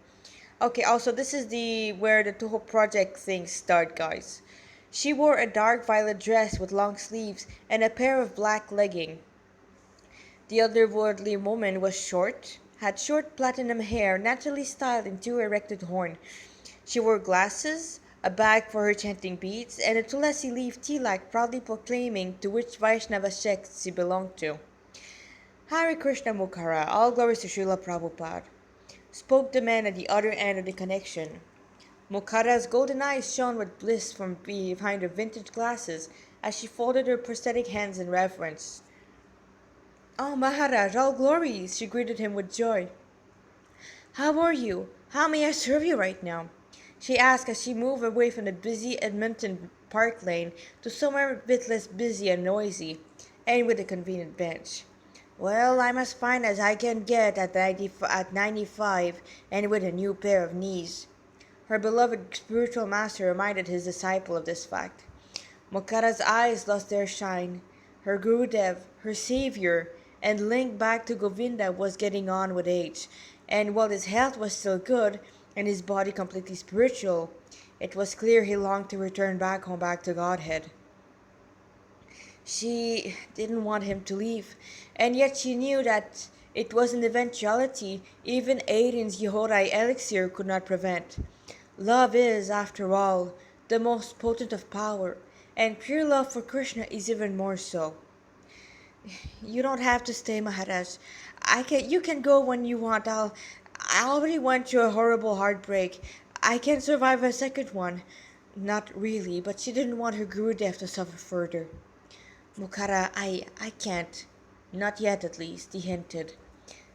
Okay, also this is the where the whole project thing start, guys. She wore a dark violet dress with long sleeves and a pair of black leggings. The otherworldly woman was short, had short platinum hair naturally styled into erected horn. She wore glasses, a bag for her chanting beads, and a tulasi leaf tilak proudly proclaiming to which Vaishnava sect she belonged to. Hare Krishna Mukara, all glories to Srila Prabhupada, spoke the man at the other end of the connection. Mokhara's golden eyes shone with bliss from behind her vintage glasses as she folded her prosthetic hands in reverence. Oh, Maharaj, all glories! She greeted him with joy. How are you? How may I serve you right now? She asked as she moved away from the busy Edmonton Park Lane to somewhere a bit less busy and noisy, and with a convenient bench. Well, I'm as fine as I can get at 95 and with a new pair of knees. Her beloved spiritual master reminded his disciple of this fact. Mokkara's eyes lost their shine. Her Gurudev, her savior, and link back to Govinda was getting on with age, and while his health was still good and his body completely spiritual, it was clear he longed to return back home, back to Godhead. She didn't want him to leave, and yet she knew that it was an eventuality even Aiden's Yehorai elixir could not prevent. Love is, after all, the most potent of power, and pure love for Krishna is even more so. You don't have to stay, Maharaj. You can go when you want. I already went through a horrible heartbreak. I can survive a second one. Not really, but she didn't want her Gurudev to suffer further. Mukhara, I can't. Not yet, at least, he hinted.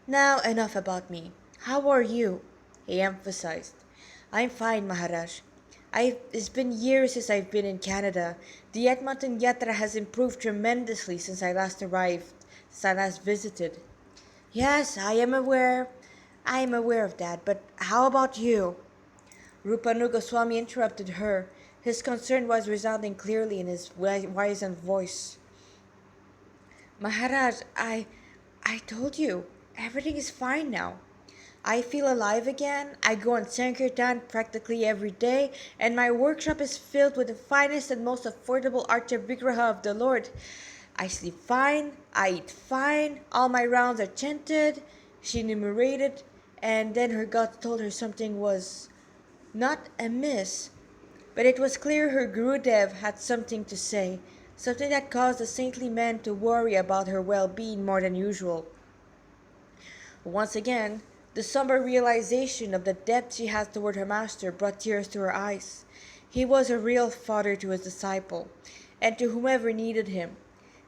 Now, enough about me. How are you? He emphasized. I'm fine, Maharaj. It's been years since I've been in Canada. The Edmonton Yatra has improved tremendously since I last arrived, since I last visited. Yes, I am aware. I am aware of that, but how about you? Rupanuga Swami interrupted her. His concern was resounding clearly in his wizened voice. Maharaj, I told you, everything is fine now. I feel alive again. I go on Sankirtan practically every day, and my workshop is filled with the finest and most affordable Archa Vigraha of the Lord. I sleep fine, I eat fine, all my rounds are chanted, she enumerated, and then her gut told her something was not amiss. But it was clear her Gurudev had something to say, something that caused the saintly man to worry about her well-being more than usual. Once again, the somber realization of the debt she had toward her master brought tears to her eyes. He was a real father to his disciple, and to whomever needed him.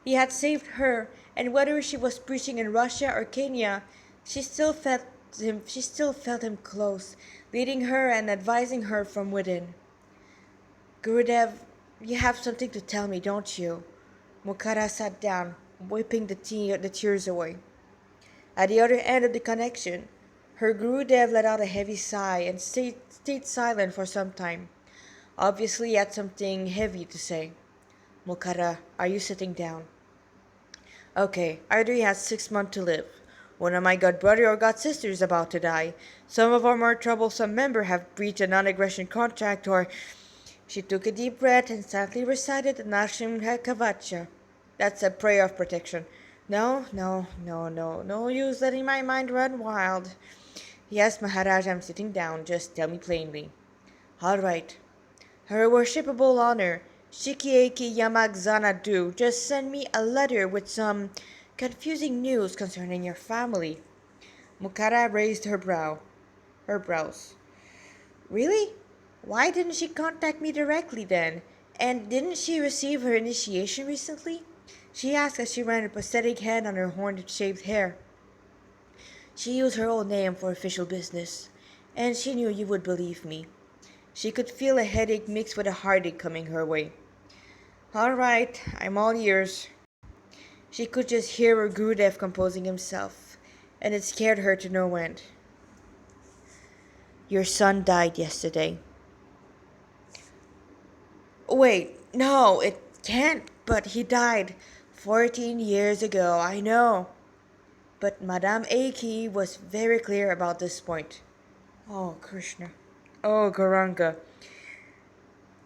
He had saved her, and whether she was preaching in Russia or Kenya, she still felt him close, leading her and advising her from within. Gurudev, you have something to tell me, don't you? Mukhara sat down, wiping the tears away. At the other end of the connection, her Gurudev let out a heavy sigh and stayed silent for some time. Obviously, he had something heavy to say. Mukhara, are you sitting down? Okay, either he has 6 months to live. One of my god brother or god sister is about to die. Some of our more troublesome members have breached a non-aggression contract, or she took a deep breath and silently recited the Nashim Kavacha. That's a prayer of protection. No use letting my mind run wild. Yes, Maharaj, I'm sitting down. Just tell me plainly. All right. Her worshipable honor, Shikieki Yamagzana-do, just send me a letter with some confusing news concerning your family. Mukara raised her brows. Really? Why didn't she contact me directly then? And didn't she receive her initiation recently? She asked as she ran a pathetic hand on her horn-shaped hair. She used her own name for official business, and she knew you would believe me. She could feel a headache mixed with a heartache coming her way. All right, I'm all ears. She could just hear her Gurudev composing himself, and it scared her to no end. Your son died yesterday. Wait, no, it can't, but he died 14 years ago, I know. But Madame Aki was very clear about this point. Oh, Krishna. Oh, Gauranga.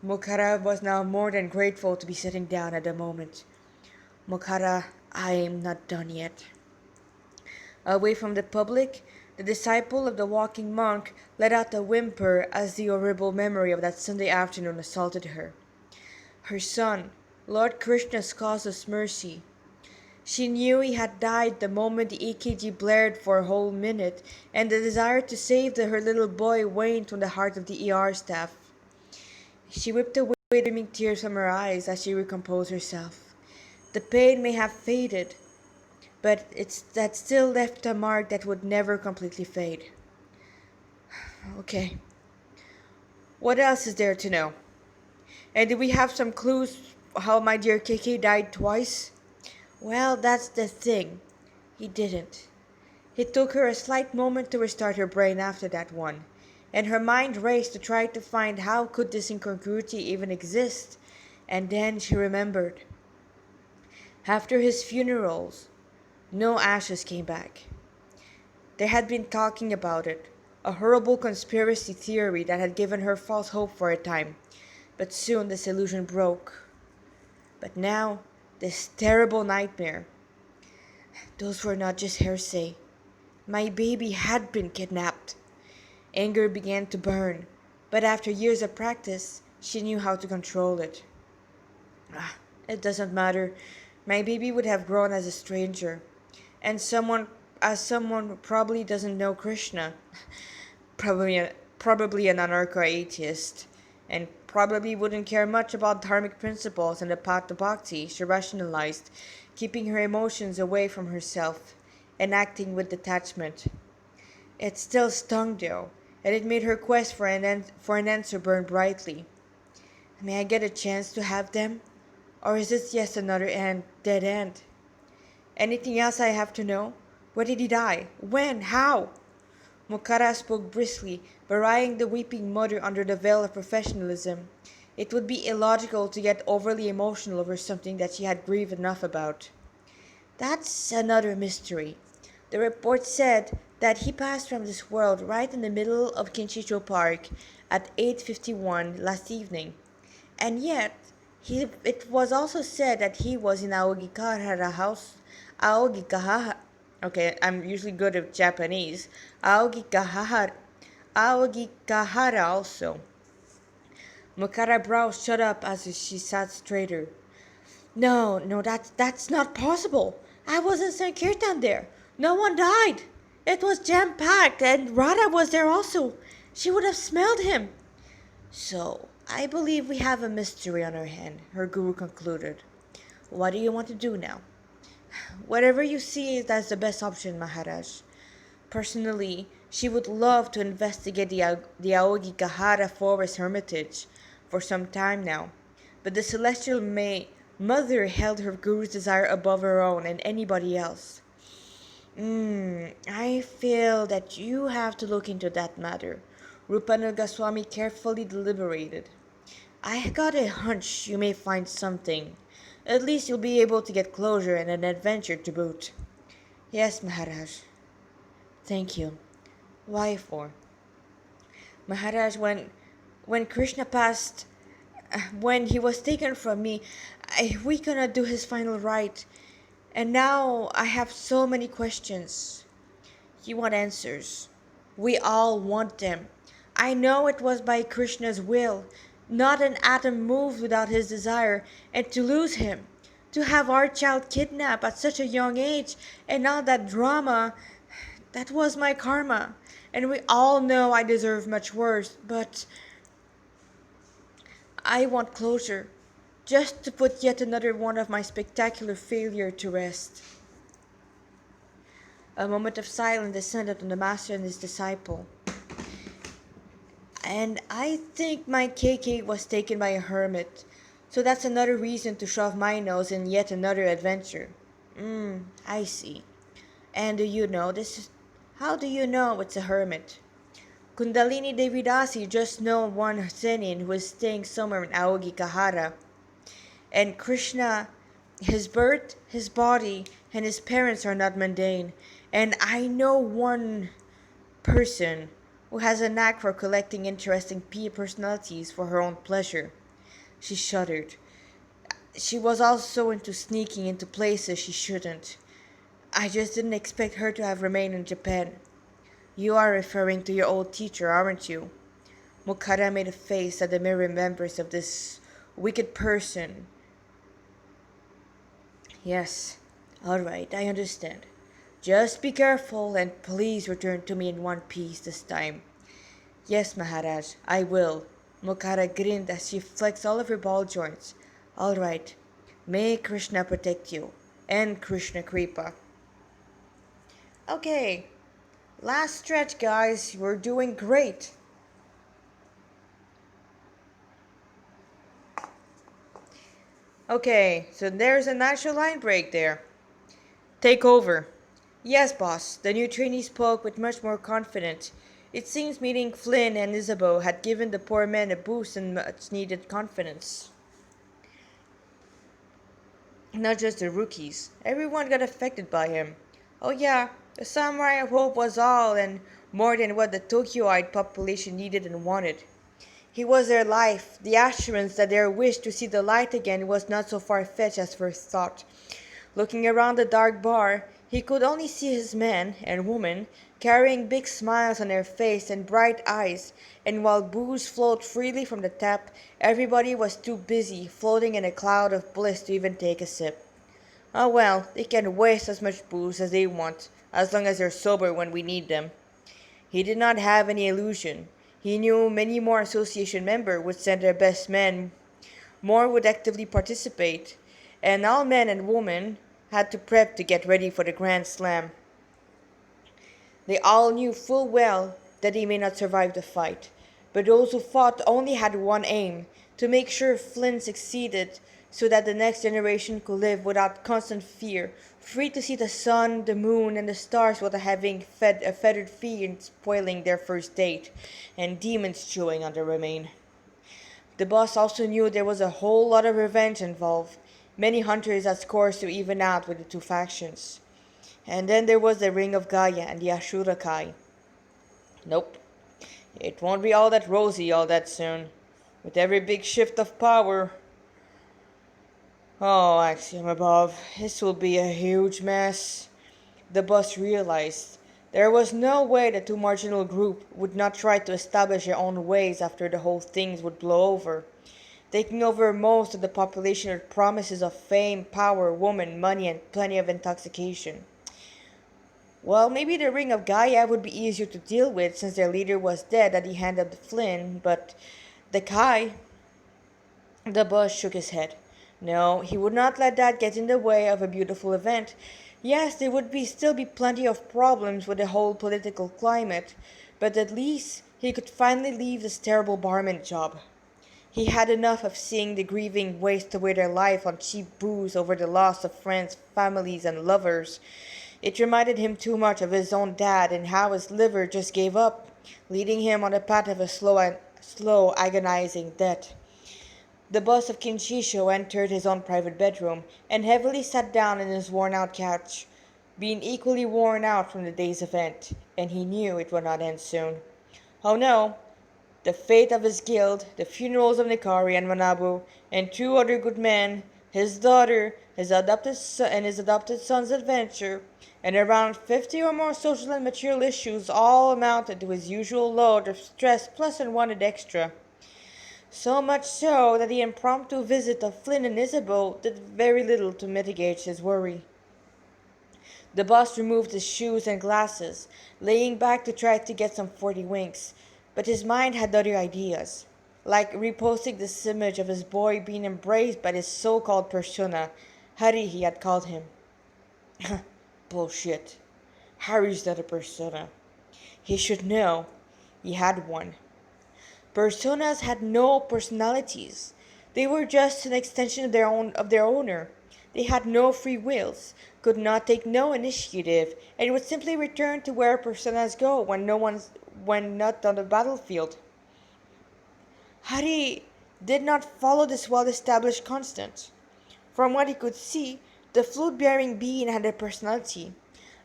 Mukhara was now more than grateful to be sitting down at the moment. Mukhara, I am not done yet. Away from the public, the disciple of the walking monk let out a whimper as the horrible memory of that Sunday afternoon assaulted her. Her son, Lord Krishna's causeless mercy. She knew he had died the moment the EKG blared for a whole minute, and the desire to save her little boy waned from the heart of the ER staff. She wiped away the streaming tears from her eyes as she recomposed herself. The pain may have faded, but that still left a mark that would never completely fade. Okay, what else is there to know? And do we have some clues how my dear KK died twice? Well, that's the thing. He didn't. It took her a slight moment to restart her brain after that one, and her mind raced to try to find how could this incongruity even exist. And then she remembered. After his funerals, no ashes came back. They had been talking about it, a horrible conspiracy theory that had given her false hope for a time, but soon this illusion broke. But now, this terrible nightmare. Those were not just hearsay. My baby had been kidnapped. Anger began to burn, but after years of practice, she knew how to control it. Ah, it doesn't matter. My baby would have grown as a stranger, and someone who probably doesn't know Krishna, probably an anarcho-atheist, and probably wouldn't care much about dharmic principles and the path to bhakti. She rationalized, keeping her emotions away from herself and acting with detachment. It still stung though, and it made her quest for an answer burn brightly. May I get a chance to have them? Or is this just another dead end? Anything else I have to know? Where did he die? When? How? Mokara spoke briskly, burying the weeping mother under the veil of professionalism. It would be illogical to get overly emotional over something that she had grieved enough about. That's another mystery. The report said that he passed from this world right in the middle of Kinshicho Park at 8:51 last evening. And yet, it was also said that he was in Aogikahara house. Aogikahara. Okay, I'm usually good at Japanese. Aogikahara. Aogikahara also. Mokara's brows shut up as she sat straighter. No, that's not possible. I was in Sankirtan there. No one died. It was jam-packed, and Radha was there also. She would have smelled him. So, I believe we have a mystery on our hand, her guru concluded. What do you want to do now? Whatever you see as the best option, Maharaj. Personally, she would love to investigate the Aogikahara Forest Hermitage for some time now, but the celestial mother held her guru's desire above her own and anybody else. I feel that you have to look into that matter. Rupanil Goswami carefully deliberated. I got a hunch you may find something. At least you'll be able to get closure and an adventure to boot. Yes, Maharaj. Thank you. Why for? Maharaj, when Krishna passed, when he was taken from me, we cannot do his final rite. And now I have so many questions. You want answers. We all want them. I know it was by Krishna's will. Not an atom moved without his desire, and to lose him, to have our child kidnapped at such a young age, and all that drama, that was my karma. And we all know I deserve much worse, but I want closure, just to put yet another one of my spectacular failure to rest. A moment of silence descended on the master and his disciple. And I think my KK was taken by a hermit, so that's another reason to shove my nose in yet another adventure. I see. And do you know this? How do you know it's a hermit? Kundalini Devidasi just know one Zenin who is staying somewhere in Aogikahara. And Krishna, his birth, his body, and his parents are not mundane. And I know one person who has a knack for collecting interesting personalities for her own pleasure. She shuddered. She was also into sneaking into places she shouldn't. I just didn't expect her to have remained in Japan. You are referring to your old teacher, aren't you? Mukara made a face at the mere remembrance of this wicked person. Yes, All right, I understand. Just be careful and please return to me in one piece this time. Yes, Maharaj, I will. Mukhara grinned as she flexed all of her ball joints. All right. May Krishna protect you. And Krishna Kripa. Okay, last stretch, guys. We're doing great. Okay, so there's a natural line break there. Take over. Yes, boss. The new trainee spoke with much more confidence. It seems meeting Flynn and Isabeau had given the poor man a boost in much needed confidence. Not just the rookies. Everyone got affected by him. Oh yeah, the Samurai of Hope was all and more than what the Tokyoite population needed and wanted. He was their life. The assurance that their wish to see the light again was not so far-fetched as first thought. Looking around the dark bar, he could only see his men and women carrying big smiles on their faces and bright eyes, and while booze flowed freely from the tap, everybody was too busy floating in a cloud of bliss to even take a sip. Oh well, they can waste as much booze as they want, as long as they're sober when we need them. He did not have any illusion. He knew many more association members would send their best men, more would actively participate, and all men and women had to prep to get ready for the Grand Slam. They all knew full well that they may not survive the fight, but those who fought only had one aim to make sure Flynn succeeded so that the next generation could live without constant fear, free to see the sun, the moon, and the stars without having fed a feathered fiend spoiling their first date, and demons chewing on their remain. The boss also knew there was a whole lot of revenge involved. Many hunters had scores to even out with the two factions. And then there was the Ring of Gaia and the Ashura Kai. Nope, it won't be all that rosy all that soon. With every big shift of power. Oh, Axiom above, this will be a huge mess. The boss realized there was no way the two marginal group would not try to establish their own ways after the whole thing would blow over, taking over most of the population with promises of fame, power, woman, money, and plenty of intoxication. Well, maybe the Ring of Gaia would be easier to deal with since their leader was dead at the hand of the Flynn, but the Kai, the boss shook his head. No, he would not let that get in the way of a beautiful event. Yes, there would still be plenty of problems with the whole political climate, but at least he could finally leave this terrible barman job. He had enough of seeing the grieving waste away their life on cheap booze over the loss of friends, families, and lovers. It reminded him too much of his own dad and how his liver just gave up, leading him on the path of a slow, agonizing death. The boss of Kinshisho entered his own private bedroom and heavily sat down on his worn-out couch, being equally worn out from the day's event, and he knew it would not end soon. Oh no, the fate of his guild, the funerals of Nikari and Manabu, and two other good men, his daughter, his adopted son, and his adopted son's adventure, and around 50 or more social and material issues all amounted to his usual load of stress plus unwanted extra. So much so that the impromptu visit of Flynn and Isabeau did very little to mitigate his worry. The boss removed his shoes and glasses, laying back to try to get some 40 winks, but his mind had other ideas, like reposting this image of his boy being embraced by this so-called persona, Hari he had called him. Bullshit. Harry's not a persona. He should know he had one. Personas had no personalities. They were just an extension of their owner. They had no free wills, could not take no initiative, and would simply return to where personas go when not on the battlefield. Hari did not follow this well established constant. From what he could see, the flute bearing being had a personality.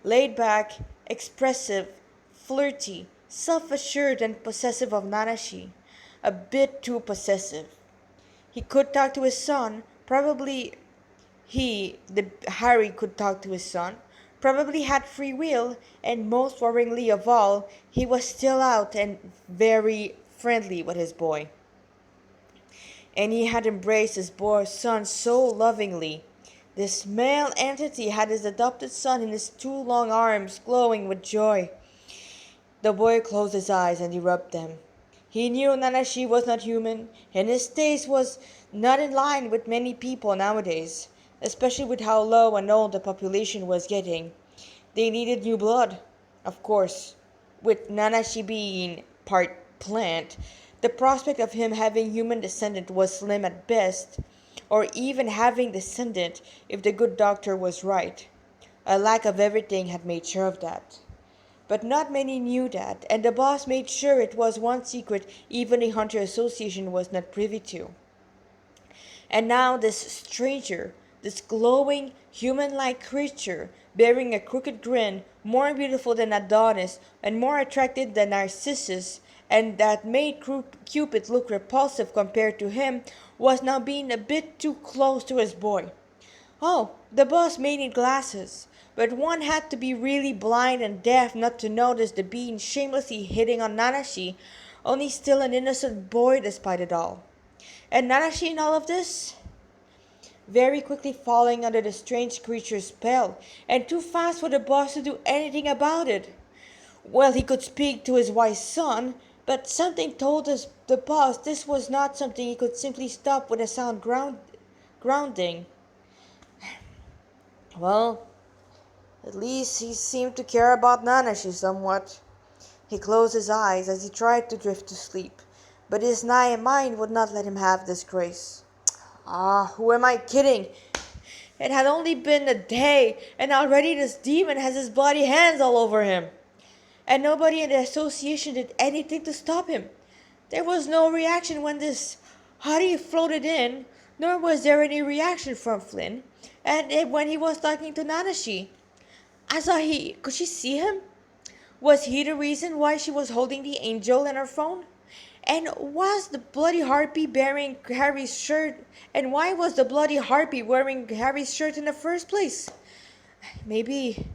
Laid back, expressive, flirty, self assured, and possessive of Nanashi. A bit too possessive. He could talk to his son, probably the Harry could talk to his son, probably had free will, and most worryingly of all, he was still out and very friendly with his boy. And he had embraced his boy son so lovingly. This male entity had his adopted son in his two long arms, glowing with joy. The boy closed his eyes and he rubbed them. He knew Nanashi was not human, and his taste was not in line with many people nowadays, especially with how low and old the population was getting. They needed new blood, of course. With Nanashi being part plant, the prospect of him having human descendant was slim at best, or even having descendant if the good doctor was right. A lack of everything had made sure of that. But not many knew that, and the boss made sure it was one secret even the Hunter Association was not privy to. And now this stranger, this glowing, human like creature, bearing a crooked grin, more beautiful than Adonis and more attractive than Narcissus, and that made Cupid look repulsive compared to him, was now being a bit too close to his boy. Oh, the boss may need glasses, but one had to be really blind and deaf not to notice the being shamelessly hitting on Nanashi, only still an innocent boy despite it all. And Nanashi in all of this? Very quickly falling under the strange creature's spell, and too fast for the boss to do anything about it. Well, he could speak to his wise son, but something told us the boss this was not something he could simply stop with a sound grounding. Well, at least he seemed to care about Nanashi somewhat. He closed his eyes as he tried to drift to sleep, but his mind would not let him have this grace. Ah, who am I kidding? It had only been a day, and already this demon has his bloody hands all over him. And nobody in the association did anything to stop him. There was no reaction when this Hari floated in, nor was there any reaction from Flynn, and when he was talking to Nanashi. I saw could she see him? Was he the reason why she was holding the angel in her phone? And was the bloody harpy wearing Harry's shirt? And why was the bloody harpy wearing Harry's shirt in the first place? Maybe,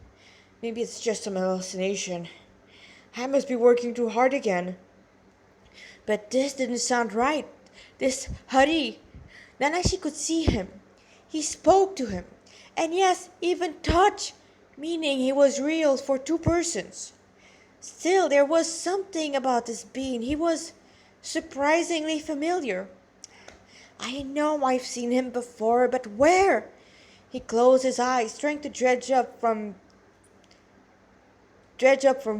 maybe it's just some hallucination. I must be working too hard again. But this didn't sound right. This Hari. Nanashi could see him. He spoke to him. And yes, even touch, meaning he was real for two persons. Still, there was something about this being. He was surprisingly familiar. I know I've seen him before, but where? He closed his eyes, trying to dredge up from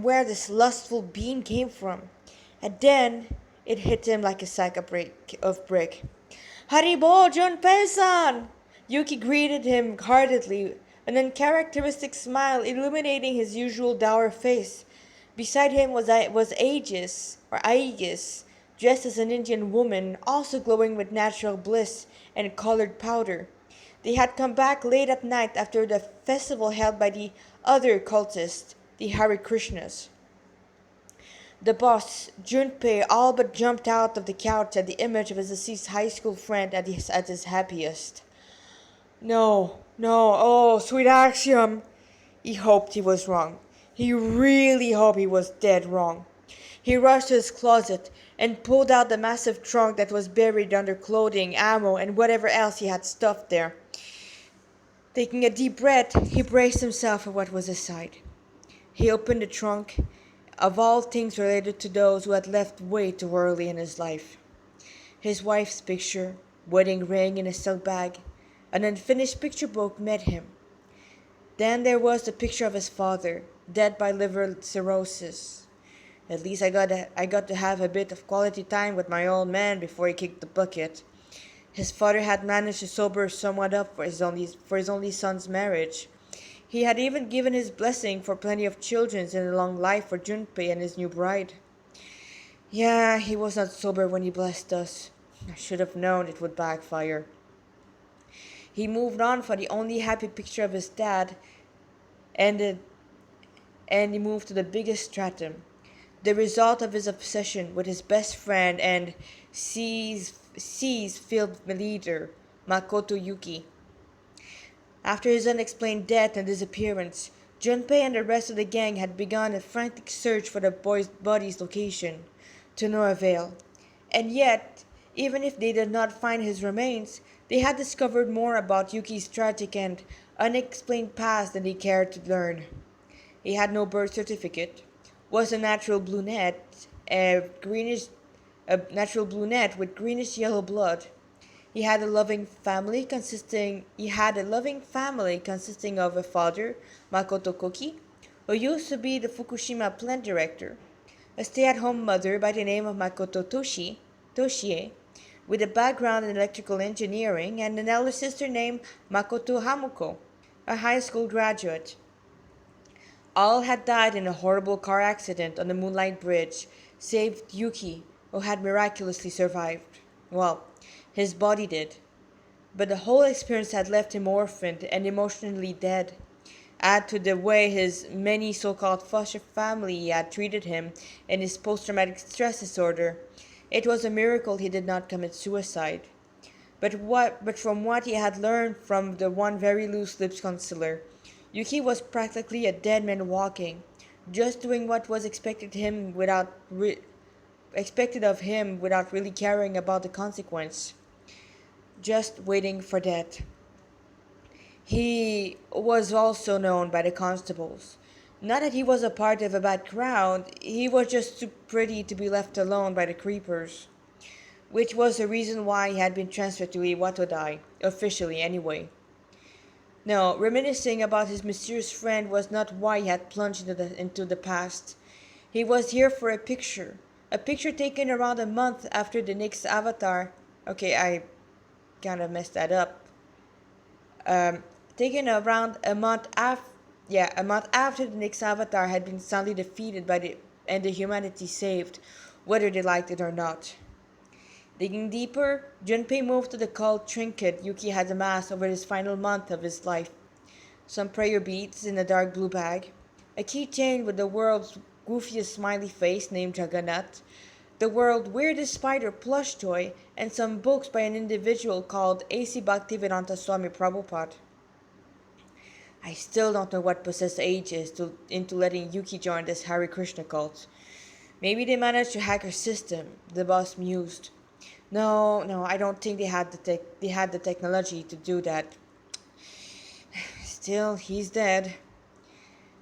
where this lustful being came from. And then it hit him like a sack of brick. Haribo Junpei-san! Yuki greeted him heartedly, an uncharacteristic smile illuminating his usual dour face. Beside him was Aegis, dressed as an Indian woman, also glowing with natural bliss and colored powder. They had come back late at night after the festival held by the other cultists, the Hare Krishnas. The boss, Junpei, all but jumped out of the couch at the image of his deceased high school friend at his happiest. No, no, oh, sweet Axiom! He hoped he was wrong. He really hoped he was dead wrong. He rushed to his closet and pulled out the massive trunk that was buried under clothing, ammo, and whatever else he had stuffed there. Taking a deep breath, he braced himself for what was inside. He opened the trunk, of all things related to those who had left way too early in his life. His wife's picture, wedding ring in a silk bag, an unfinished picture book met him. Then there was the picture of his father, dead by liver cirrhosis. At least I got to have a bit of quality time with my old man before he kicked the bucket. His father had managed to sober somewhat up for his only son's marriage. He had even given his blessing for plenty of children and a long life for Junpei and his new bride. Yeah, he was not sober when he blessed us. I should have known it would backfire. He moved on for the only happy picture of his dad, and he moved to the biggest stratum, the result of his obsession with his best friend and seas field leader, Makoto Yuki. After his unexplained death and disappearance, Junpei and the rest of the gang had begun a frantic search for the body's location, to no avail. And yet, even if they did not find his remains, They had discovered more about Yuki's tragic and unexplained past than they cared to learn. He had no birth certificate, was greenish, a natural brunette with greenish yellow blood. He had a loving family consisting of a father, Makoto Koki, who used to be the Fukushima plant director, a stay-at-home mother by the name of Toshie, with a background in electrical engineering, and an elder sister named Makoto Hamuko, a high school graduate. All had died in a horrible car accident on the Moonlight Bridge, save Yuki, who had miraculously survived. Well, his body did, but the whole experience had left him orphaned and emotionally dead. Add to the way his many so-called foster family had treated him and his post-traumatic stress disorder. It was a miracle he did not commit suicide. But from what he had learned from the one very loose lips counselor, Yuki was practically a dead man walking, just doing what was expected of him without really caring about the consequence, just waiting for death. He was also known by the constables. Not that he was a part of a bad crowd, he was just too pretty to be left alone by the creepers, which was the reason why he had been transferred to Iwatodai, officially anyway. No, reminiscing about his mysterious friend was not why he had plunged into the past. He was here for a picture taken around a month after the next avatar. Okay, I kind of messed that up. Um, taken around a month after, yeah, a month after the next avatar had been soundly defeated by the and the humanity saved, whether they liked it or not. Digging deeper, Junpei moved to the cult trinket Yuki had amassed over his final month of his life. Some prayer beads in a dark blue bag, a keychain with the world's goofiest smiley face named Jagannath, the world's weirdest spider plush toy, and some books by an individual called A.C. Bhaktivedanta Swami Prabhupada. I still don't know what possessed ages into letting Yuki join this Hare Krishna cult. Maybe they managed to hack her system, the boss mused. No, I don't think they had the technology to do that. Still, he's dead.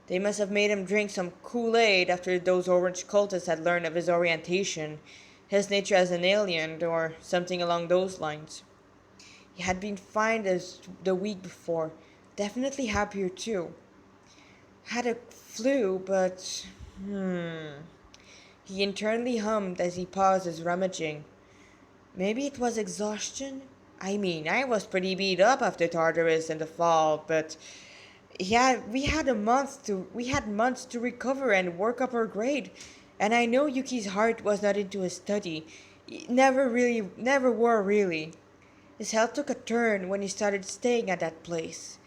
They must have made him drink some Kool-Aid after those orange cultists had learned of his orientation, his nature as an alien, or something along those lines. He had been fine as the week before, definitely happier too. Had a flu, but he internally hummed as he paused his rummaging. Maybe it was exhaustion? I mean, I was pretty beat up after Tartarus in the fall, but yeah, we had months to recover and work up our grade. And I know Yuki's heart was not into his study. Never were really. His health took a turn when he started staying at that place.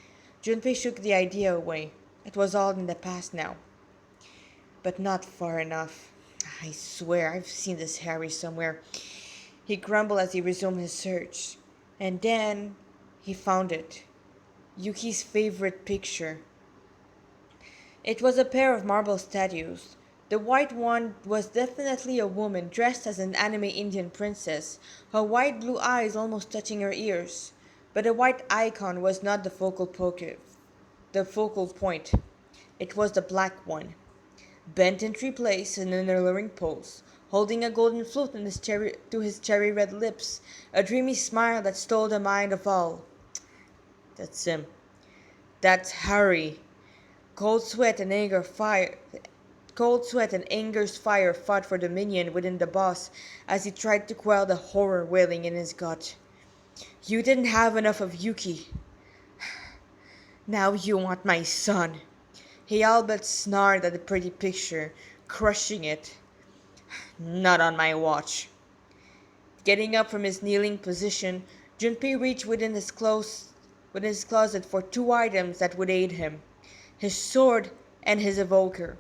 Junpei shook the idea away. It was all in the past now. But not far enough. I swear I've seen this Harry somewhere. He grumbled as he resumed his search. And then he found it. Yuki's favorite picture. It was a pair of marble statues. The white one was definitely a woman dressed as an anime Indian princess, her white blue eyes almost touching her ears. But the white icon was not the focal point. It was the black one, bent in three places in an alluring pose, holding a golden flute to his cherry red lips, a dreamy smile that stole the mind of all. That's him. That's Harry. Cold sweat and anger fire Cold sweat and anger's fire fought for dominion within the boss as he tried to quell the horror wailing in his gut. You didn't have enough of Yuki. Now you want my son. He all but snarled at the pretty picture, crushing it. Not on my watch. Getting up from his kneeling position, Junpei reached within his closet for two items that would aid him: his sword and his evoker.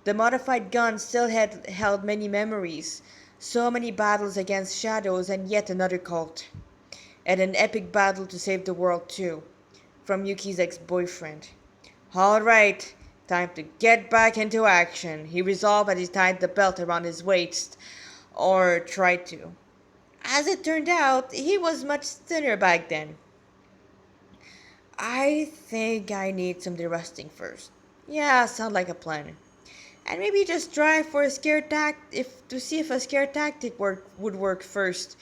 The modified gun still held many memories, so many battles against shadows and yet another cult, and an epic battle to save the world too, from Yuki's ex-boyfriend. All right, time to get back into action, he resolved as he tied the belt around his waist, or tried to. As it turned out, he was much thinner back then. I think I need some de-rusting first. Yeah, sound like a plan. And maybe just try for a scare tact if to see if a scare tactic would work first.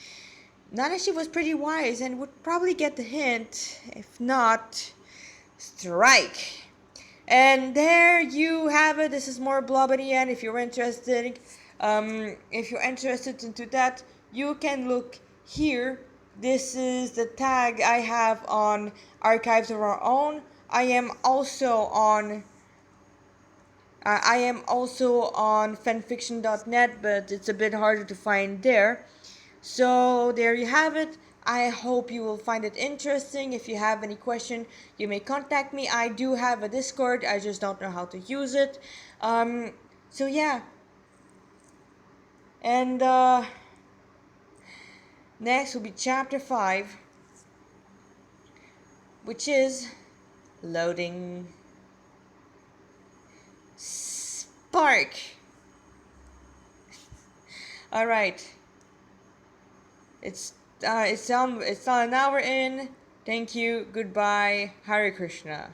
Nanashi was pretty wise and would probably get the hint. If not, strike. And there you have it. This is more Blobbity, and if you're interested into that, you can look here. This is the tag I have on Archives of Our Own. I am also on fanfiction.net, but it's a bit harder to find there. So there you have it. I hope you will find it interesting. If you have any question, you may contact me. I do have a Discord. I just don't know how to use it. So yeah. And next will be chapter 5, which is loading spark. All right. It's on an hour in. Thank you. Goodbye. Hare Krishna.